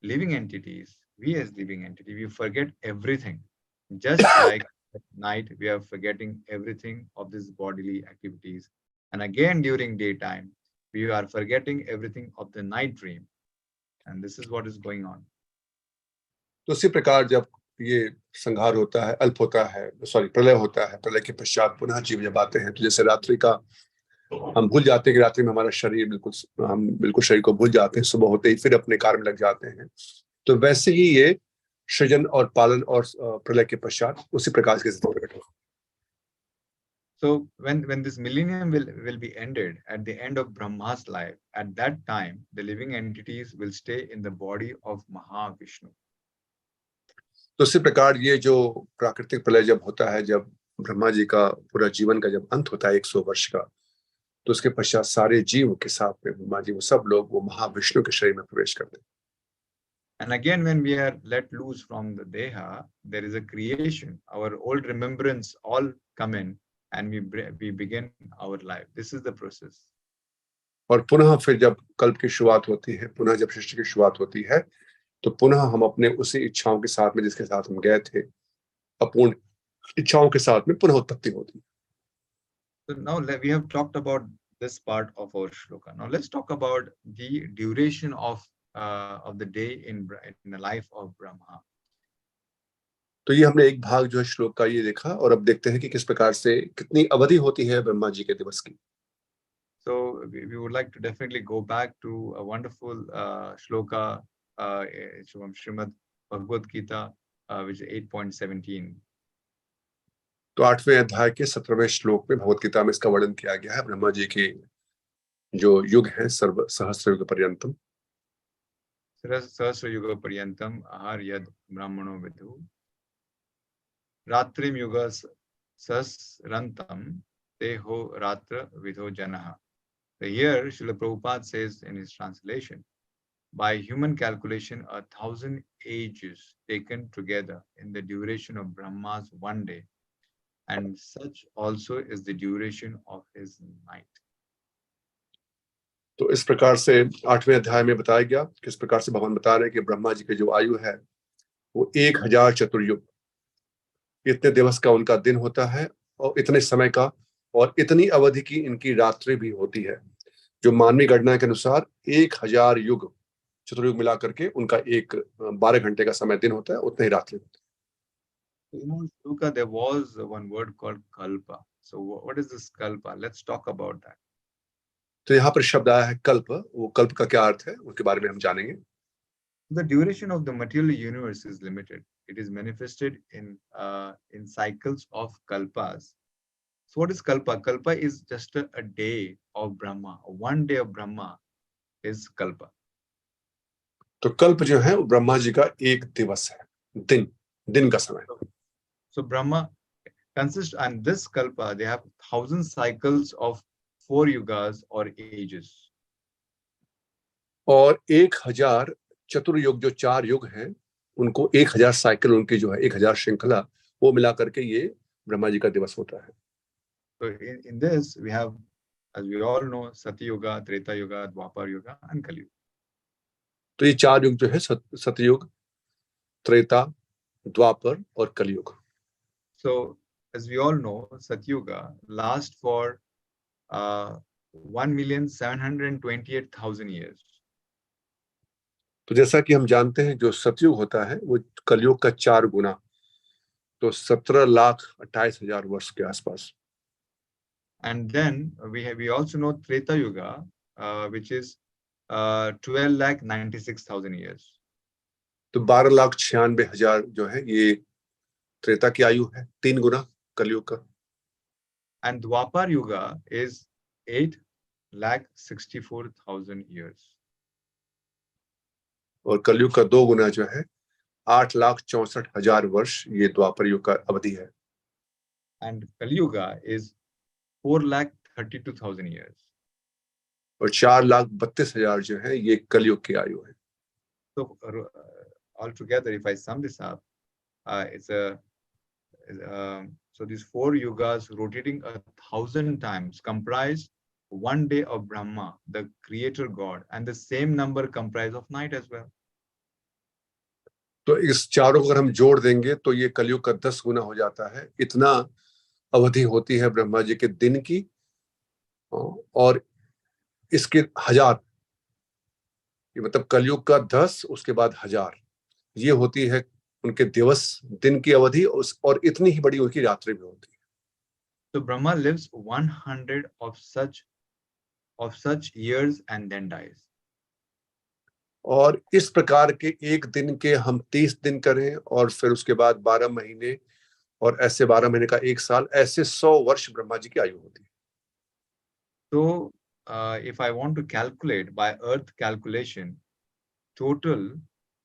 Speaker 2: living entities, we as living entity, we forget everything. Just like at night, we are forgetting everything of these bodily activities. And again, during daytime, we are forgetting everything of the night dream. And this is what is going on.
Speaker 1: तो इसी प्रकार जब ये संहार होता है, अल्प होता है, सॉरी प्रलय होता है, प्रलय के पश्चात पुनः जीव जब आते हैं, तो जैसे रात्रि का हम भूल जाते हैं कि रात्रि में हमारा शरीर हम बिल्कुल शरीर को भूल जाते हैं, सुबह होते ही फिर अपने कार्य में लग जाते हैं, तो वैसे ही ये सृजन और पालन और प्रलय के पश्चात उसी प्रकार के स्थिति प्रकट होगा.
Speaker 2: So when this millennium will be ended at the end of Brahma's life, at that time the living entities will stay in the body of Mahavishnu.
Speaker 1: तो इसी प्रकार ये जो प्राकृतिक प्रलय जब होता है, जब ब्रह्मा जी का पूरा जीवन का जब अंत होता है 100 वर्ष का, तो उसके पश्चात सारे जीव के साथ में ब्रह्मा जी वो सब लोग वो महाविष्णु के शरीर में प्रवेश करते हैं.
Speaker 2: And again, when we are let loose from the Deha, there is a creation. Our old remembrance all come in, and we begin our life. This is the process.
Speaker 1: और पुनः फिर जब कल्प की शुरुआत होती है, पुनः जब सृष्टि की शुरुआत होती है, तो पुनः हम अपने उसी इच्छाओं के साथ में जिसके साथ हम गए थे, अपूर्ण इच्छाओं के साथ में पुनः उत्पत्ति होती है.
Speaker 2: So now we have talked about this part of our shloka. Now let's talk about the duration of the day in the life of Brahma.
Speaker 1: तो ये हमने एक भाग जो है श्लोक का ये देखा, और अब देखते हैं कि किस प्रकार से कितनी अवधि होती है ब्रह्मा जी के दिवस की.
Speaker 2: So we would like to definitely go back to a wonderful shloka from Srimad Bhagavad-Gita, which is 8.17.
Speaker 1: तो 8वें अध्याय के 17वें श्लोक में भगवत गीता में इसका वर्णन किया गया है. ब्रह्मा जी के जो युग है सहस्र युग पर्यंतम,
Speaker 2: सहस्र युग पर्यंतम आहार यद ब्राह्मणो विदु रात्रिम युग सहस्रंतम te ho ratra vidho janaha. So here Srila Prabhupada says in his translation, by human calculation, 1,000 ages taken together in the duration of Brahma's one day, and such also is the duration of his night.
Speaker 1: तो इस प्रकार से 8वें अध्याय में बताया गया किस प्रकार से भगवान बता रहे हैं कि ब्रह्मा जी के जो आयु है वो 1000 चतुर्युग, इतने दिवस का उनका दिन होता है, और इतने समय का और इतनी अवधि की इनकी रात्रि भी होती है, जो मानवीय गणना के अनुसार 1000 युग चतुर्युग मिला करके उनका एक 12 घंटे का समय दिन होता है, उतना ही रात्रि होता है.
Speaker 2: In our shloka, there was one word called kalpa. So what is this kalpa? Let's talk about that.
Speaker 1: तो यहाँ पर शब्द आया है कल्प. वो कल्प का क्या अर्थ है उसके बारे में हम जानेंगे.
Speaker 2: The duration of the material universe is limited. It is manifested in cycles of kalpas. So what is kalpa? Kalpa is just a day of Brahma. One day of Brahma is kalpa.
Speaker 1: तो कल्प जो है वो ब्रह्मा जी का एक दिवस है, दिन का समय.
Speaker 2: So Brahma consists, and this kalpa, they have 1,000 cycles of 4 yugas or ages.
Speaker 1: और 1000 चतुर्युग जो 4 युग हैं, उनको 1000 साइकिल, उनकी जो है 1000 श्रृंखला, वो मिला करके ये ब्रह्मा जी का दिवस होता है.
Speaker 2: So in this we have, as we all know, Satyuga, Treta Yuga, Dwapar Yuga, and Kali Yuga.
Speaker 1: तो ये 4 युग जो है सतयुग, त्रेता, द्वापर और कलयुग.
Speaker 2: So as we all know, Satyuga lasts for 1,728,000 years.
Speaker 1: तो जैसा कि हम जानते हैं जो सतयुग होता है वो कलयुग का 4 गुना, तो 17,28,000 वर्ष के आसपास.
Speaker 2: And then we also know Treta Yuga, which is 12,96,000 years.
Speaker 1: तो 12,96,000 जो है ये त्रेता की आयु है, 3 गुना कलयुग का.
Speaker 2: And Dwapar Yuga is 8,64,000 years.
Speaker 1: और कलयुग का 2 गुना जो है 8,64,000 वर्ष ये द्वापर युग का अवधि है.
Speaker 2: And Kali Yuga is 4,32,000 years.
Speaker 1: और 4,32,000 जो है ये कलयुग की आयु है.
Speaker 2: So altogether, if I sum this up, so these 4 yugas rotating 1,000 times comprise one day of Brahma, the creator God, and the same number comprise of night as well.
Speaker 1: तो इस चारों को अगर हम जोड़ देंगे तो ये कलयुग का 10 गुना हो जाता है। इतना अवधि होती है ब्रह्मा जी के दिन की, और इसके 1000, मतलब कलयुग का 10, उसके बाद 1000, ये होती है उनके दिवस, दिन की अवधि, और इतनी ही बड़ी उनकी रात्रि भी होती है।
Speaker 2: So Brahma lives 100 of such years and then dies.
Speaker 1: और इस प्रकार के एक दिन के हम 30 दिन करें, और फिर उसके बाद 12 महीने, और ऐसे 12 महीने का 1 साल, ऐसे 100 वर्ष ब्रह्मा जी की आयु होती है।
Speaker 2: So if I want to calculate by earth calculation, total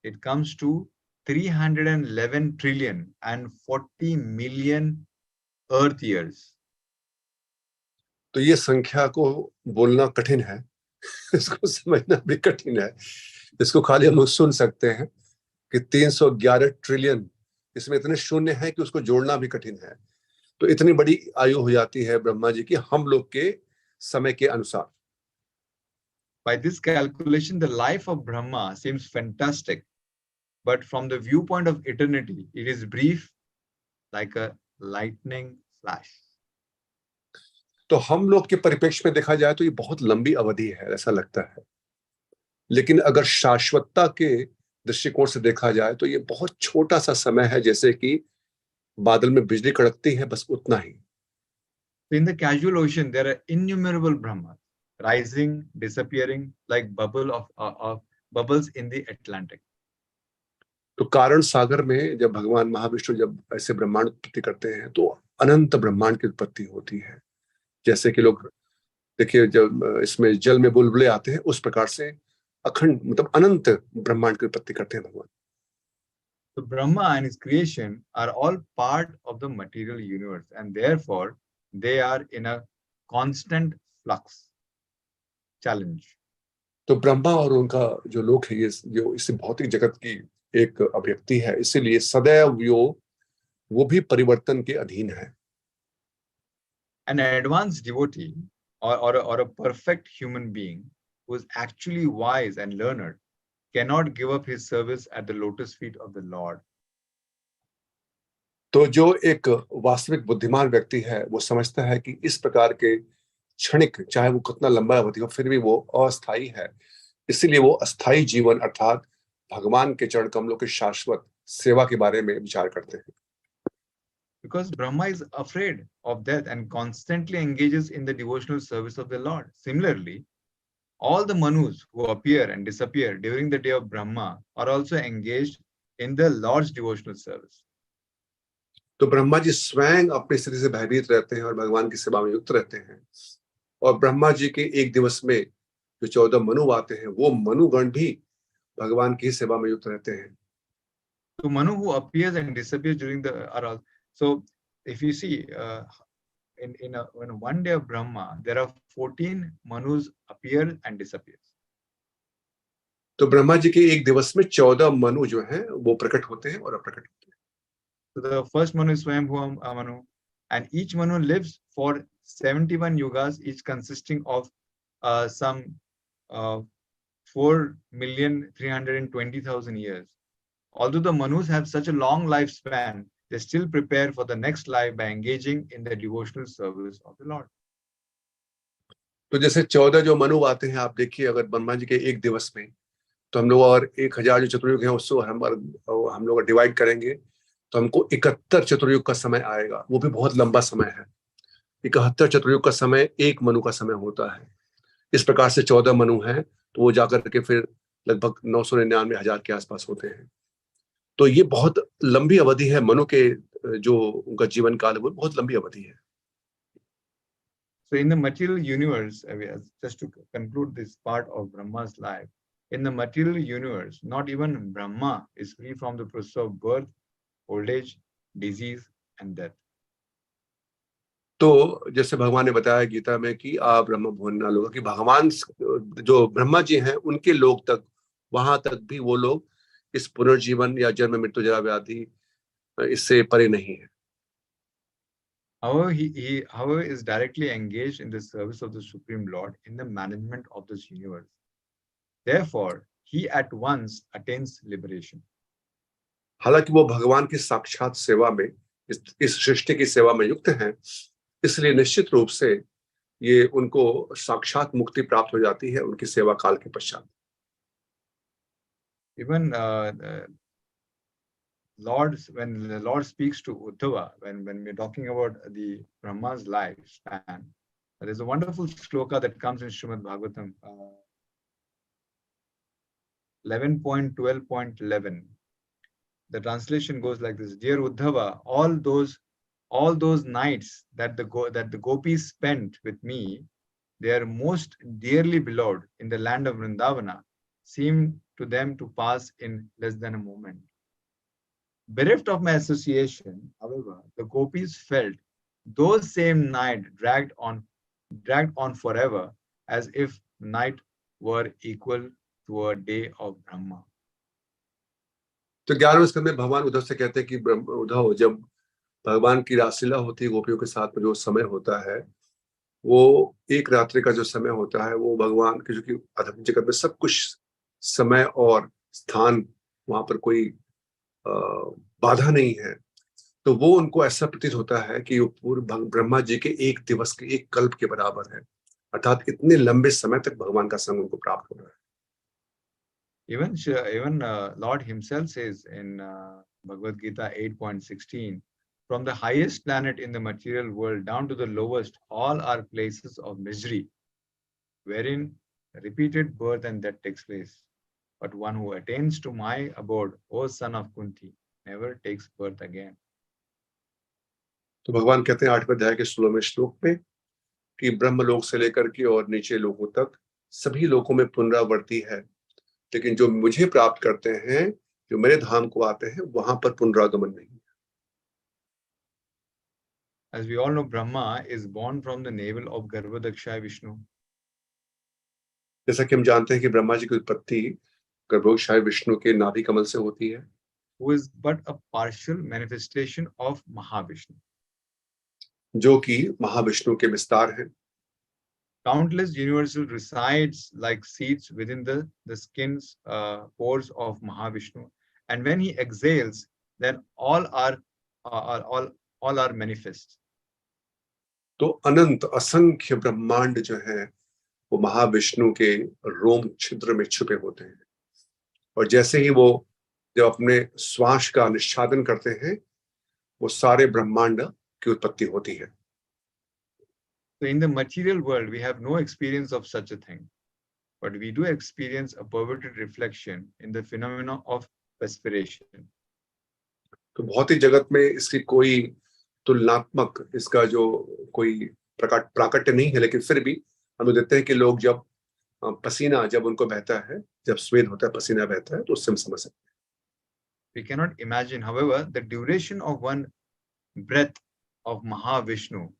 Speaker 2: it comes to 311 trillion and 40 million earth years.
Speaker 1: तो ये संख्या को बोलना कठिन है, इसको समझना भी कठिन है। इसको खाली हम लोग सुन सकते हैं कि 311 ट्रिलियन, इसमें इतने शून्य हैं कि उसको जोड़ना भी कठिन है। तो इतनी बड़ी आयु हो जाती है ब्रह्मा जी की हम लोग के समय के अनुसार।
Speaker 2: By this calculation, the life of Brahma seems fantastic, but from the viewpoint of eternity, it is brief like a lightning flash.
Speaker 1: तो हम लोग के परिप्रेक्ष्य में देखा जाए तो ये बहुत लंबी अवधि है, ऐसा लगता है। लेकिन अगर शाश्वतता के दृष्टिकोण से देखा जाए तो ये बहुत छोटा सा समय है, जैसे कि बादल में बिजली कड़कती है, बस उतना ही।
Speaker 2: In the casual ocean, there are innumerable Brahmas rising, disappearing like bubbles in the Atlantic.
Speaker 1: तो कारण सागर में जब भगवान महाविष्णु जब ऐसे ब्रह्मांड उत्पत्ति करते हैं तो अनंत ब्रह्मांड की उत्पत्ति होती है। जैसे कि लोग देखिए, जब इसमें जल में बुलबुले आते हैं, उस प्रकार से अखंड, मतलब अनंत ब्रह्मांड की उत्पत्ति करते हैं भगवान।
Speaker 2: So Brahma and his creation are all part of the material universe, and therefore they are in a constant flux, challenge.
Speaker 1: तो ब्रह्मा और उनका जो लोक है, ये जो इस भौतिक जगत की एक अभिव्यक्ति है, इसीलिए सदैव वो भी परिवर्तन के अधीन है।
Speaker 2: An advanced devotee or a perfect human being who is actually wise and learned cannot give up his service at the lotus feet of the Lord.
Speaker 1: तो जो एक वास्तविक बुद्धिमान व्यक्ति है, वो समझता है कि इस प्रकार के क्षणिक, चाहे वो कितना लंबा अवधि हो, फिर भी वो अस्थायी है। इसीलिए वो अस्थायी जीवन अर्थात भगवान के चरण कमलों की शाश्वत सेवा के बारे में विचार करते हैं।
Speaker 2: Because Brahma is afraid of death and constantly engages in the devotional service of the Lord. Similarly, all the Manus who appear and disappear during the day of Brahma are also engaged in the Lord's devotional service.
Speaker 1: तो ब्रह्मा जी स्वयं अपनी स्थिति से भयभीत रहते हैं और भगवान की सेवा में युक्त रहते हैं। और ब्रह्मा जी के एक दिवस में जो 14 मनु आते हैं, वो मनुगण भी भगवान की सेवा में युक्त रहते हैं।
Speaker 2: So Manu who appears and disappears during the so if you see in one day of Brahma, there are 14 Manus appear and disappears.
Speaker 1: तो ब्रह्मा जी के एक दिवस में 14 मनु जो हैं वो प्रकट होते हैं और अप्रकट होते हैं।
Speaker 2: So the first Manu is Swayambhuva Manu, and each Manu lives for 71 yugas, each consisting of some 4,320,000 years. Although the Manus have such a long lifespan, they still prepare for the next life by engaging in the devotional service of the Lord.
Speaker 1: तो जैसे 14 जो मनु आते हैं, आप देखिए अगर ब्रह्मा जी के एक दिवस में, तो हम लोग और 1000 जो चतुर्युग हैं उसको हम लोग डिवाइड करेंगे तो हमको 71 चतुर्युग का समय आएगा। वो भी बहुत लंबा समय है। 71 चतुर्युग का समय एक मनु का समय होता है। इस प्रकार से 14 मनु हैं, तो वो जाकर के फिर लगभग 999,000 के आसपास होते हैं। तो ये बहुत लंबी अवधि है। मनु के जो उनका जीवन काल है वो बहुत लंबी अवधि है।
Speaker 2: So in the material universe, just to conclude this part of Brahma's life, in the material universe, not even Brahma is free from the process of birth, old age, disease, and death.
Speaker 1: तो जैसे भगवान ने बताया गीता में कि आप ब्रह्म भुवन ना लोग, कि भगवान जो ब्रह्मा जी हैं उनके लोग तक, वहां तक भी वो लोग इस पुनर्जीवन या जन्म मृत्यु जरा व्याधि इससे परे नहीं है।
Speaker 2: However, is directly engaged in the service of the Supreme Lord in the management of this universe. Therefore, he at once attains liberation.
Speaker 1: हालांकि वो भगवान की साक्षात सेवा में इस सृष्टि की सेवा में युक्त हैं, इसलिए निश्चित रूप से ये उनको साक्षात मुक्ति प्राप्त हो जाती है उनकी सेवा काल के पश्चात.
Speaker 2: Even when the Lord speaks to Uddhava, when we're talking about the Brahma's lifespan, there is a wonderful shloka that comes in Srimad Bhagavatam 11.12.11. The translation goes like this: Dear Uddhava, all those nights that the gopis spent with me, they are most dearly beloved in the land of Vrindavana, seem to them to pass in less than a moment. Bereft of my association, however, the gopis felt those same nights dragged on forever, as if night were equal to a day of Brahma.
Speaker 1: तो 11वें स्कंद में भगवान उद्धव से कहते हैं कि उद्धव, जब भगवान की रासलीला होती है गोपियों के साथ में, जो समय होता है वो एक रात्रि का जो समय होता है, वो भगवान के, जो कि आध्यात्मिक जगत में सब कुछ समय और स्थान, वहां पर कोई बाधा नहीं है, तो वो उनको ऐसा प्रतीत होता है कि वो पूर्व ब्रह्मा जी के एक दिवस के, एक कल्प के बराबर है. अर्थात इतने लंबे समय तक भगवान का संग उनको प्राप्त हो रहा है.
Speaker 2: Even Lord himself says in Bhagavad-Gita 8.16, from the highest planet in the material world down to the lowest, all are places of misery, wherein repeated birth and death takes place. But one who attains to my abode, O son of Kunti, never takes birth again.
Speaker 1: तो भगवान कहते हैं 8वें अध्याय के 16वें श्लोक में कि ब्रह्मलोक से लेकर के और नीचे लोकों तक सभी लोकों में पुनरावृत्ति है, लेकिन जो मुझे प्राप्त करते हैं, जो मेरे धाम को आते हैं, वहां पर पुनरागमन नहीं है.
Speaker 2: As we all know, Brahma is born from the navel of Garbhodakshaya Vishnu.
Speaker 1: जैसा कि हम जानते हैं कि ब्रह्मा जी की उत्पत्ति गर्भोदक्षाय विष्णु के नाभि कमल से होती है,
Speaker 2: who is but a partial manifestation of Mahavishnu.
Speaker 1: जो कि महाविष्णु के विस्तार है.
Speaker 2: Countless universal resides like seeds within the skin's pores of Mahavishnu, and when he exhales, then all are manifest.
Speaker 1: तो अनंत असंख्य ब्रह्मांड जो है वो महाविष्णु के रोम छिद्र में छुपे होते हैं, और जैसे ही वो जब अपने श्वास का निष्पादन करते हैं, वो सारे ब्रह्मांड की उत्पत्ति होती है.
Speaker 2: So in the material world, we have no experience of such a thing, but we do experience a perverted reflection in the phenomena of perspiration.
Speaker 1: तो भौतिक जगत में इसकी कोई तुलनात्मक, इसका जो कोई प्राकट्य नहीं है, लेकिन फिर भी हम देखते हैं कि लोग जब पसीना जब उनको बहता है, जब स्वेद होता है, पसीना बहता है, तो उससे हम समझ सकते हैं.
Speaker 2: We cannot imagine, however, the duration of one breath of Mahavishnu,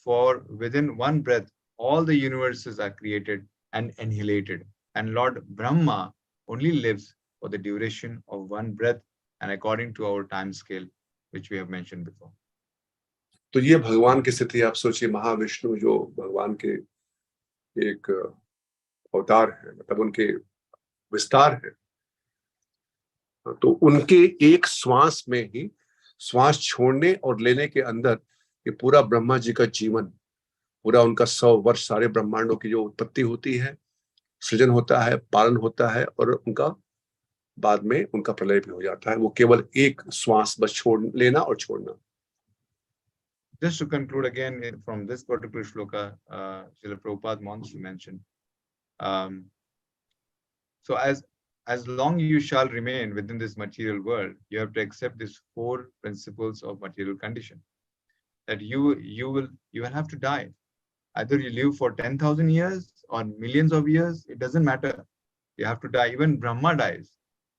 Speaker 2: for within one breath all the universes are created and annihilated, and Lord Brahma only lives for the duration of one breath and according to our time scale, which we have mentioned before.
Speaker 1: तो ये भगवान की स्थिति आप सोचिए, महाविष्णु जो भगवान के एक अवतार है, मतलब उनके विस्तार है, तो उनके एक श्वास में ही, श्वास छोड़ने और लेने के अंदर, ये पूरा ब्रह्मा जी का जीवन, पूरा उनका 100 वर्ष, सारे ब्रह्मांडों की जो उत्पत्ति होती है, सृजन होता है, पालन होता है, और उनका बाद में उनका प्रलय भी हो जाता है. वो केवल एक श्वास बस छोड़ लेना और छोड़ना.
Speaker 2: Just to conclude again from this particular shloka, Srila Prabhupada wants to mention. So as long you shall remain within this material world, you have to accept these 4 principles of material condition. That you will have to die. Either you live for 10,000 years or millions of years, it doesn't matter. You have to die. Even Brahma dies,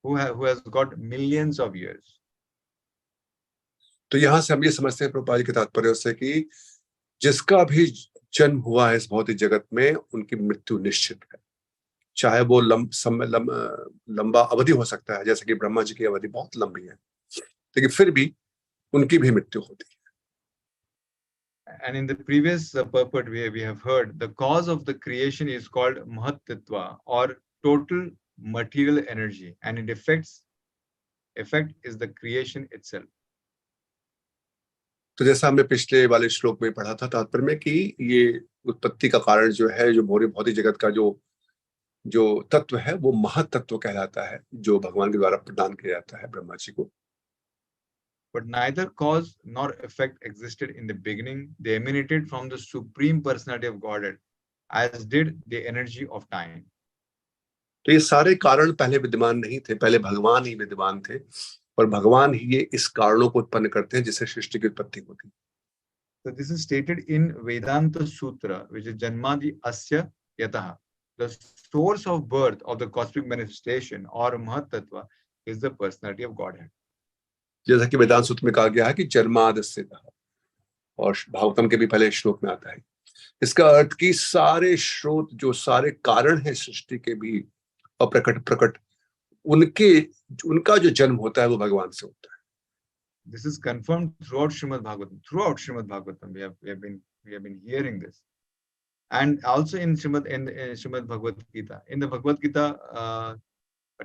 Speaker 2: who has got millions of years.
Speaker 1: तो यहां से हम ये समझते हैं प्रभुपाद जी के तात्पर्य से कि जिसका भी जन्म हुआ है इस भौतिक जगत में, उनकी मृत्यु निश्चित है. चाहे वो लंबा अवधि हो सकता है, जैसे कि ब्रह्मा जी की अवधि बहुत लंबी है, लेकिन फिर भी उनकी भी मृत्यु होती है.
Speaker 2: And in the previous purport we have heard, the cause of the creation is called Mahatatva, or total material energy, and it effect is the creation itself.
Speaker 1: तो जैसा हमने पिछले वाले श्लोक में पढ़ा था तात्पर्य में कि ये उत्पत्ति का कारण जो है, जो भौतिक जगत का जो तत्व है, वो महत्त्व कहलाता है, जो भगवान के द्वारा प्रदान किया जाता है ब्रह्मा जी को.
Speaker 2: But neither cause nor effect existed in the beginning. They emanated from the Supreme Personality of Godhead, as did the energy of time.
Speaker 1: तो ये सारे कारण पहले विद्यमान नहीं थे, पहले भगवान ही विद्यमान थे, और भगवान ही ये इस कारणों को उत्पन्न करते हैं जिससे सृष्टि की उत्पत्ति होती है.
Speaker 2: So this is stated in Vedanta Sutra, which is Janmadi Asya Yataha. The source of birth of the cosmic manifestation or Mahatattva is the personality of Godhead.
Speaker 1: जैसा कि वेदांत सूत्र में कहा गया है कि जन्मादस्यतः, और भागवतम के भी पहले श्लोक में आता है. इसका अर्थ कि सारे स्रोत, जो सारे कारण हैं सृष्टि के भी अप्रकट उनका जो जन्म होता है वो भगवान से होता है.
Speaker 2: This is confirmed throughout Srimad Bhagavatam. Throughout Srimad Bhagavatam, we have been hearing this, and also in Srimad Bhagavad-Gita. In the Bhagavad-Gita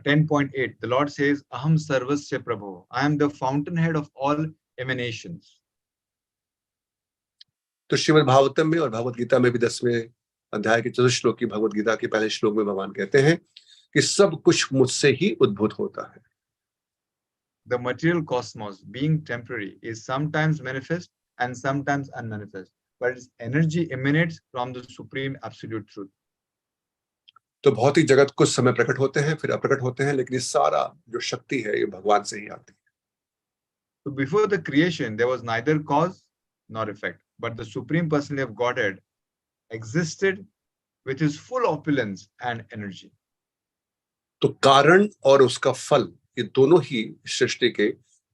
Speaker 2: 10.8, the Lord says, "Aham sarvasya prabho." I am the fountainhead of all emanations.
Speaker 1: तो श्रीमद् भागवतम में और भगवद गीता में भी 10वें अध्याय के 4 श्लोक की भगवद गीता के पहले श्लोक में भगवान कहते हैं कि सब कुछ मुझसे ही उद्भूत होता है.
Speaker 2: The material cosmos, being temporary, is sometimes manifest and sometimes unmanifest, but its energy emanates from the supreme absolute truth.
Speaker 1: तो भौतिक जगत कुछ समय प्रकट होते हैं, फिर अप्रकट होते हैं, लेकिन ये सारा जो शक्ति है ये भगवान से ही आती है.
Speaker 2: So before the creation, there was neither cause nor effect, but the supreme personality of Godhead existed with his full opulence and energy.
Speaker 1: तो कारण और उसका फल, ये दोनों ही सृष्टि के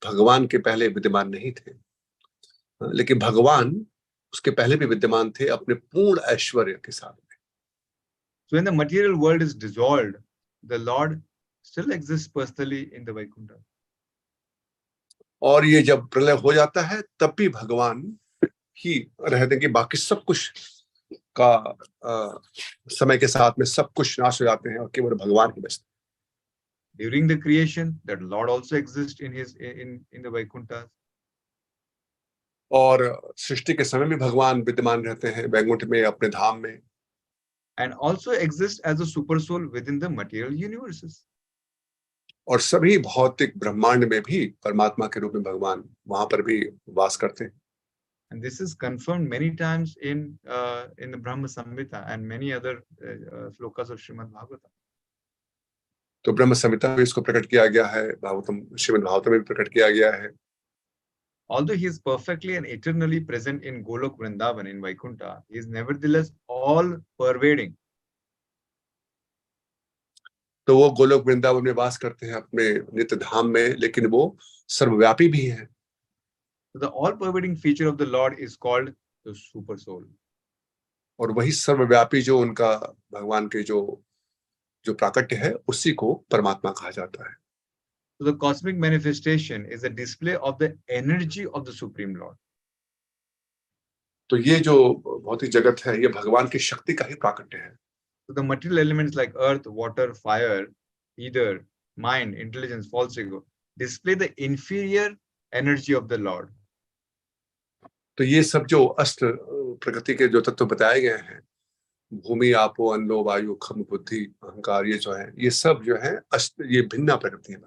Speaker 1: भगवान के पहले विद्यमान नहीं थे, लेकिन भगवान उसके पहले भी विद्यमान थे अपने पूर्ण ऐश्वर्य के साथ.
Speaker 2: So when the material world is dissolved, the Lord still exists personally in the Vaikuntha.
Speaker 1: और ये जब प्रलय हो जाता है तब भी भगवान ही रहते हैं कि बाकी सब कुछ का समय के साथ में सब कुछ नाश हो जाते हैं और केवल भगवान ही बचते हैं.
Speaker 2: During the creation, that Lord also exists in the Vaikuntha.
Speaker 1: और सृष्टि के समय में भगवान विद्यमान रहते हैं वैकुंठ में, अपने धाम में.
Speaker 2: And also exists as a super soul within the material universes.
Speaker 1: और सभी भौतिक ब्रह्मांड में भी परमात्मा के रूप में भगवान वहां पर भी वास करते हैं.
Speaker 2: And this is confirmed many times in the Brahma Samhita and many other slokas of Srimad Bhagavatam.
Speaker 1: तो ब्रह्म संहिता में इसको प्रकट किया गया है, भागवतम, श्रीमद् भागवतम में भी प्रकट किया गया है.
Speaker 2: Although he is perfectly and eternally present in Golok Vrindavan in Vaikuntha, he is nevertheless all pervading.
Speaker 1: तो वो गोलोक वृंदावन में वास करते हैं अपने नित्य धाम में, लेकिन वो सर्वव्यापी भी हैं.
Speaker 2: So the all pervading feature of the Lord is called the super soul.
Speaker 1: और वही सर्वव्यापी जो उनका भगवान के जो प्राकट्य है उसी को परमात्मा कहा जाता है.
Speaker 2: So the cosmic manifestation is a display of the energy of the Supreme Lord.
Speaker 1: तो ये जो भौतिक जगत है ये भगवान की शक्ति का ही प्राकट्य है.
Speaker 2: So the material elements like earth, water, fire, ether, mind, intelligence, false ego display the inferior energy of the Lord.
Speaker 1: तो ये सब जो अष्ट प्रकृति के जो तत्व बताए गए हैं, भूमि, आपो, अन्नो, वायु, खम, बुद्धि, अहंकार, ये जो है ये सब जो है ये भिन्न प्रकृति है.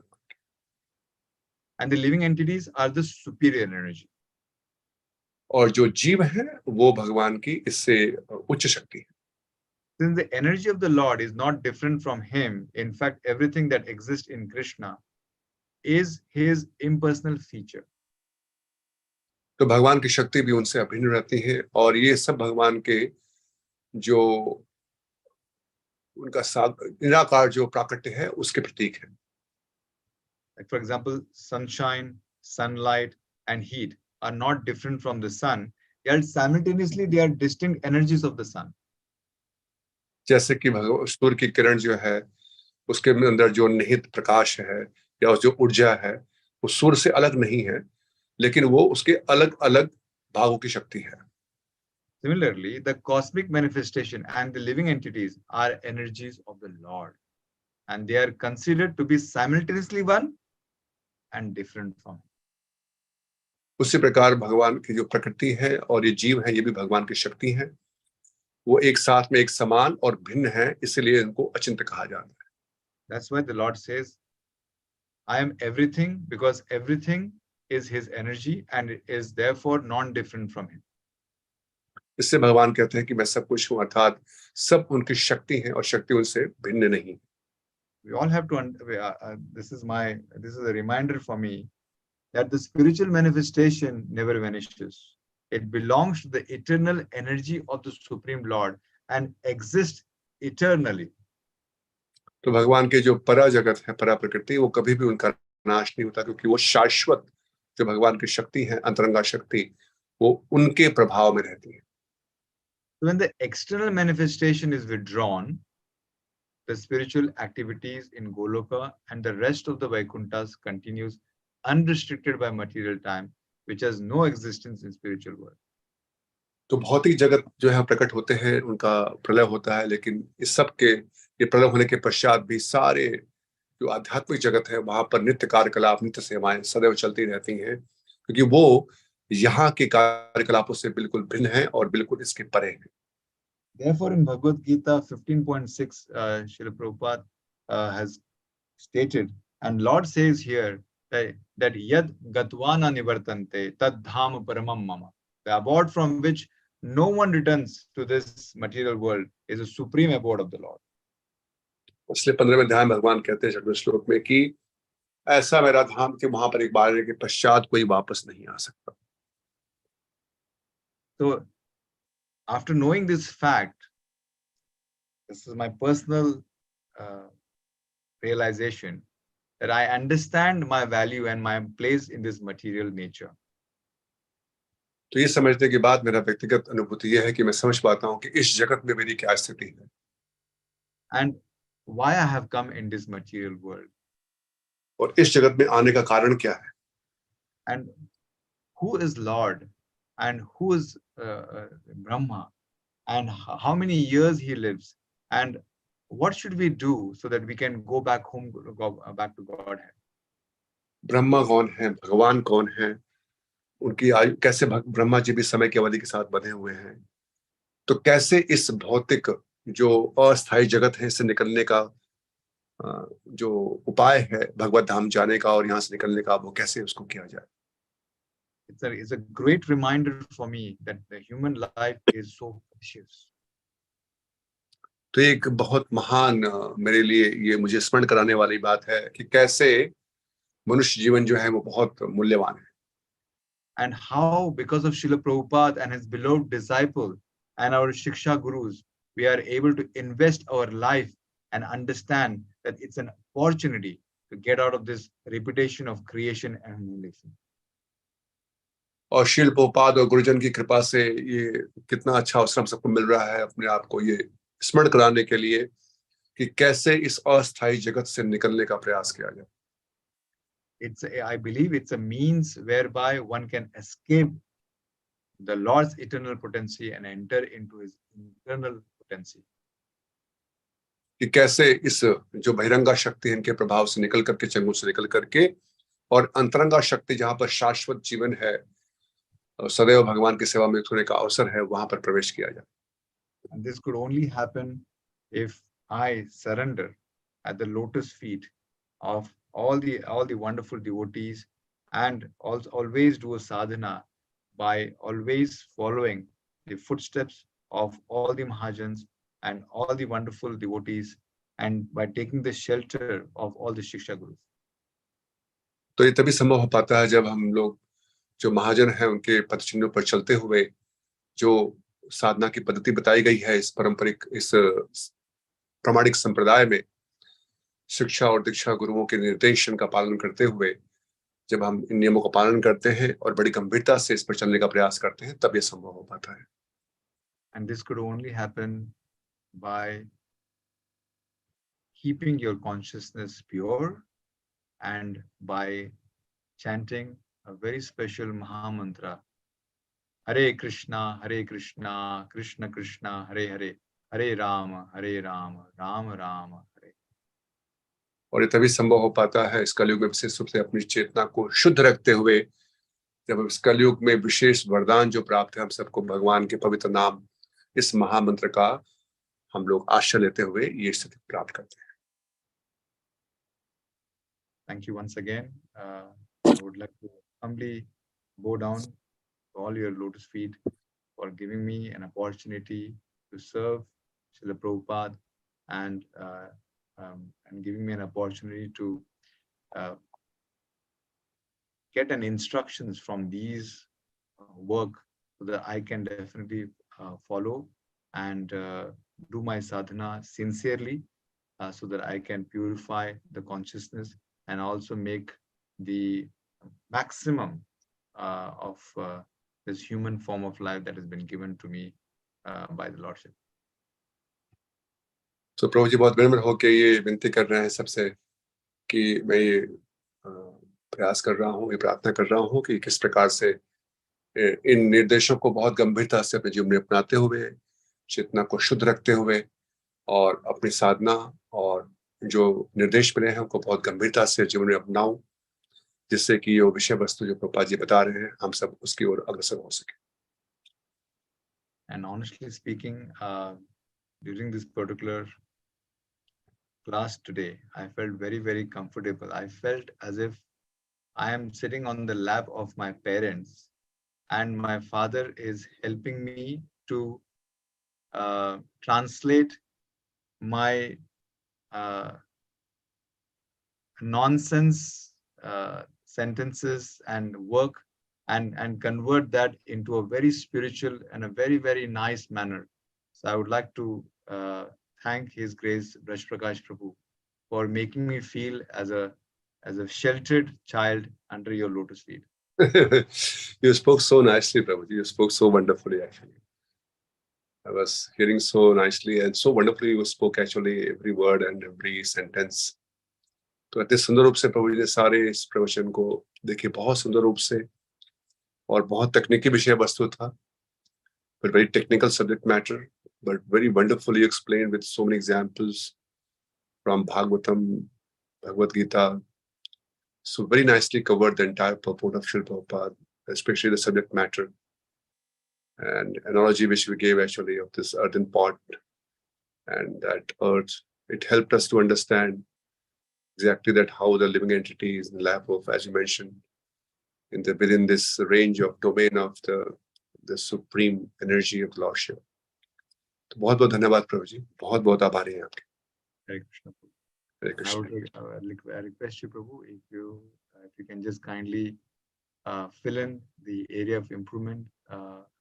Speaker 2: And the living entities are the superior energy.
Speaker 1: और जो जीव है वो भगवान की इससे उच्च शक्ति है.
Speaker 2: Since the energy of the Lord is not different from him, in fact, everything that exists in Krishna is his impersonal feature.
Speaker 1: तो भगवान की शक्ति भी उनसे अभिन्न रहती है, और ये सब भगवान के जो उनका निराकार जो प्राकट्य है उसके प्रतीक है.
Speaker 2: Like for example, sunshine, sunlight, and heat are not different from the sun, yet simultaneously they are distinct energies of the sun.
Speaker 1: जैसे कि सूर्य की किरण जो है उसके अंदर जो निहित प्रकाश है या जो ऊर्जा है वो सूर्य से अलग नहीं है, लेकिन वो उसके अलग अलग भागों की शक्ति है.
Speaker 2: Similarly, the cosmic manifestation and the living entities are energies of the Lord, and they are considered to be simultaneously one and different from him.
Speaker 1: उसी प्रकार भगवान की जो प्रकृति है और ये जीव है, ये भी भगवान की शक्ति है। वो एक साथ में एक समान और भिन्न है, इसलिए इनको अचिंत्य कहा जाता है।
Speaker 2: That's why the Lord says, I am everything, because everything is his energy and is therefore non-different from him.
Speaker 1: इससे भगवान कहते हैं कि मैं सब कुछ हूं, अर्थात सब उनकी शक्ति है और शक्ति उनसे भिन्न नहीं।
Speaker 2: We all have to, this is a reminder for me that the spiritual manifestation never vanishes. It belongs to the eternal energy of the Supreme Lord and exists eternally.
Speaker 1: तो भगवान के जो परा जगत है, परा प्रकृति, वो कभी भी उनका नाश नहीं होता, क्योंकि वो शाश्वत जो भगवान की शक्ति है, अंतरंगा शक्ति, वो उनके प्रभाव में रहती है।
Speaker 2: When the external manifestation is withdrawn, the spiritual activities in Goloka and the rest of the Vaikunthas continues unrestricted by material time, which has no existence in spiritual world.
Speaker 1: तो भौतिक जगत जो है प्रकट होते हैं, उनका प्रलय होता है, लेकिन इस सब के ये प्रलय होने के पश्चात भी सारे जो आध्यात्मिक जगत है, वहां पर नित्य कार्यकलाप, नित्य सेवाएं सदैव चलती रहती हैं, क्योंकि वो यहाँ के कार्यकलापों से बिल्कुल भिन्न है और बिल्कुल इसके परे है।
Speaker 2: Therefore, in Bhagavad-Gita 15.6, Srila Prabhupada has stated, and Lord says here that yad gatvana nivartante tad dham paramam mama. The abode from which no one returns to this material world is a supreme abode of the Lord.
Speaker 1: इसलिए 15वें अध्याय में भगवान कहते हैं 6वें श्लोक में कि ऐसा मेरा धाम कि वहां पर एक बार के पश्चात कोई वापस नहीं आ सकता।
Speaker 2: So, after knowing this fact, this is my personal realization that I understand my value and my place in this material nature.
Speaker 1: तो ये समझने के बाद मेरा व्यक्तिगत अनुभूति यह है कि मैं समझ पाता हूँ कि इस जगत में मेरी क्या स्थिति है,
Speaker 2: and why I have come in this material world,
Speaker 1: और इस जगत में आने का कारण क्या है,
Speaker 2: and who is Lord, and who is Brahma, and how many years he lives, and what should we do so that we can go back home, go back to Godhead.
Speaker 1: Brahma कौन है, भगवान कौन है, उनकी आयु कैसे, ब्रह्मा जी भी समय की अवधि के साथ बंधे हुए हैं, तो कैसे इस भौतिक जो अस्थायी जगत है इससे निकलने का जो उपाय है भगवत धाम जाने का और यहाँ से निकलने का, वो कैसे उसको किया जाए।
Speaker 2: It's a great reminder for me that the human life is so precious.
Speaker 1: तो एक बहुत महान मेरे लिए ये मुझे स्मरण कराने वाली बात है कि कैसे मनुष्य जीवन जो है वो बहुत मूल्यवान है।
Speaker 2: And how, because of Srila Prabhupada and his beloved disciple and our Shiksha Gurus, we are able to invest our life and understand that it's an opportunity to get out of this reputation of creation and annihilation.
Speaker 1: और शील प्रभुपाद और गुरुजन की कृपा से ये कितना अच्छा अवसर हम सबको मिल रहा है अपने आप को ये स्मरण कराने के लिए कि कैसे इस अस्थायी जगत से निकलने का प्रयास किया जाए।
Speaker 2: I believe it's a means whereby one can escape the Lord's eternal potency and enter into his internal potency.
Speaker 1: कि कैसे इस जो बहिरंगा शक्ति है इनके प्रभाव से निकल करके, चंगुल से निकल करके, और अंतरंगा शक्ति जहां पर शाश्वत जीवन है, सदैव भगवान की सेवा में होने का अवसर है, वहां पर प्रवेश किया जाए।
Speaker 2: And this could only happen if I surrender at the lotus feet of all the wonderful devotees, and also always do a sadhana by always following the footsteps of all the Mahajans and all the wonderful devotees, and by taking the shelter of all the Shiksha Gurus.
Speaker 1: तो ये तभी संभव हो पाता है जब हम लोग जो महाजन है उनके पद चिन्हों पर चलते हुए जो साधना की पद्धति बताई गई है इस पारंपरिक, इस प्रामाणिक संप्रदाय में, शिक्षा और दीक्षा गुरुओं के निर्देशन का पालन करते हुए जब हम इन नियमों का पालन करते हैं और बड़ी गंभीरता से इस पर चलने का प्रयास करते हैं, तब ये संभव हो पाता है।
Speaker 2: And this could only happen by keeping your consciousness pure and by chanting a very special Maha Mantra Hare Krishna, Krishna Krishna, Hare Hare, Hare Rama, Rama Rama, Hare.
Speaker 1: और ये तभी संभव हो पाता है इस कलयुग में विशेष रूप से अपनी चेतना को शुद्ध रखते हुए, जब इस कलयुग में विशेष वरदान जो प्राप्त है हम सबको भगवान के पवित्र नाम, इस महामंत्र का हम लोग आश्रय लेते हुए ये स्थिति प्राप्त करते हैं।
Speaker 2: Thank you once again. I would like to humbly bow down to all your lotus feet for giving me an opportunity to serve Srila Prabhupada and giving me an opportunity to get an instructions from these work so that I can definitely follow and do my sadhana sincerely so that I can purify the consciousness and also make the maximum of this human form of life that has been given to me by the Lordship.
Speaker 1: तो प्रभु जी बहुत विनम्र होकर ये विनती कर रहे हैं सबसे कि मैं ये प्रयास कर रहा हूँ, ये प्रार्थना कर रहा हूँ कि किस प्रकार से इन निर्देशों को बहुत गंभीरता से अपने जीवन में अपनाते हुए, चेतना को शुद्ध रखते हुए और अपनी साधना और जो निर्देश मिले हैं उनको बहुत गंभीरता से जीवन में अपनाऊं, जिससे कि ये विषय वस्तु जो प्रभुपाद जी बता रहे हैं हम सब उसकी ओर अग्रसर हो सके।
Speaker 2: And honestly speaking, during this particular class today, I felt very, very comfortable. I felt as if I am sitting on the lap of my parents and my father is helping me to translate my nonsense sentences and work and convert that into a very spiritual and a very, very nice manner. So I would like to thank His Grace Braj Prakash Prabhu for making me feel as a sheltered child under your lotus feet.
Speaker 1: You spoke so nicely, Prabhuji. You spoke so wonderfully, actually. I was hearing so nicely and so wonderfully you spoke actually every word and every sentence. तो इतने सुंदर रूप से प्रभु जी ने सारे इस प्रवचन को देखिए, बहुत सुंदर रूप से और बहुत तकनीकी विषय वस्तु था, but very technical subject matter, but very wonderfully explained with so many examples from Bhagavatam, Bhagavad-Gita. So very nicely covered the entire purport of Srila Prabhupada, especially the subject matter and analogy which we gave actually of this earthen pot and that earth. It helped us to understand exactly that how the living entity is in the lap of, as you mentioned, within this range of domain of the supreme energy of Lordship. तो बहुत बहुत धन्यवाद प्रभु जी, बहुत बहुत आभारी हैं आपके।
Speaker 2: Hare Krishna.
Speaker 1: Hare Krishna.
Speaker 2: I request you, Prabhu, if you can just kindly fill in the area of improvement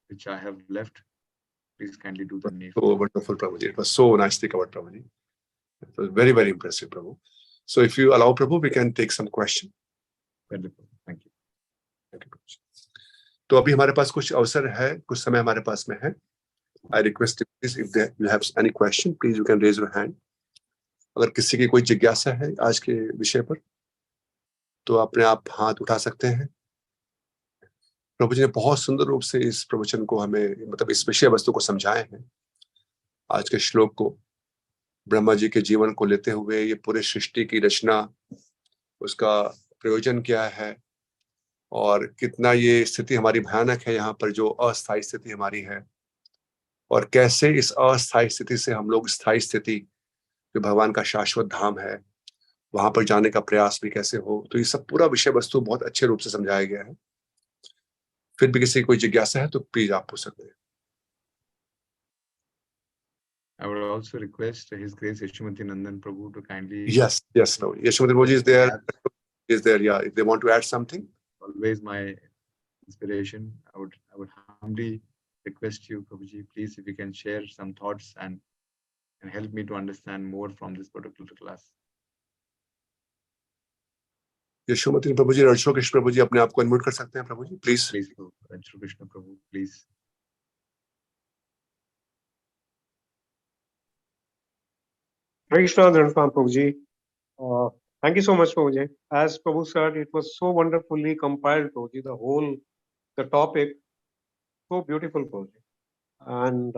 Speaker 2: which I have left. Please kindly do the needful.
Speaker 1: So wonderful, Prabhuji. It was so nicely covered, Prabhuji. It was very, very impressive, Prabhu. So if you allow, Prabhu, we can take some question.
Speaker 2: Wonderful. Thank you.
Speaker 1: Thank you, Prabhuji. तो अभी हमारे पास कुछ अवसर है, कुछ समय हमारे पास में है. I request you, please, if you have any question, please you can raise your hand. अगर किसी की कोई जिज्ञासा है आज के विषय पर, तो अपने आप हाथ उठा सकते हैं. प्रभु जी ने बहुत सुंदर रूप से इस प्रवचन को हमें, मतलब इस विषय वस्तु को समझाए हैं. आज के श्लोक को ब्रह्मा जी के जीवन को लेते हुए ये पूरे सृष्टि की रचना, उसका प्रयोजन क्या है और कितना ये स्थिति हमारी भयानक है यहाँ पर, जो अस्थायी स्थिति हमारी है, और कैसे इस अस्थायी स्थिति से हम लोग स्थायी स्थिति जो भगवान का शाश्वत धाम है वहां पर जाने का प्रयास भी कैसे हो. तो ये सब पूरा विषय वस्तु बहुत अच्छे रूप से समझाया गया है. फिर भी किसी की कोई जिज्ञासा है तो प्लीज आप पूछ सकते हैं.
Speaker 2: I would also request His Grace Yashomati Nandan Prabhu to kindly.
Speaker 1: Yes, no. Yashomati Prabhu is there. Is there? Yeah. If they want to add something.
Speaker 2: Always my inspiration. I would humbly request you, Prabhuji, please, if you can share some thoughts and help me to understand more from this particular class.
Speaker 1: Yashomati प्रभु जी, रणछोड़ कृष्ण प्रभु जी अपने आप को unmute कर सकते हैं प्रभु जी, please.
Speaker 2: Please Ranchhod Krishna Prabhu, please.
Speaker 3: Hare Krishna, Dhanapam Prabhuji. Thank you so much, Prabhuji. As Prabhu said, it was so wonderfully compiled, Prabhuji, the topic. So beautiful, Prabhuji. And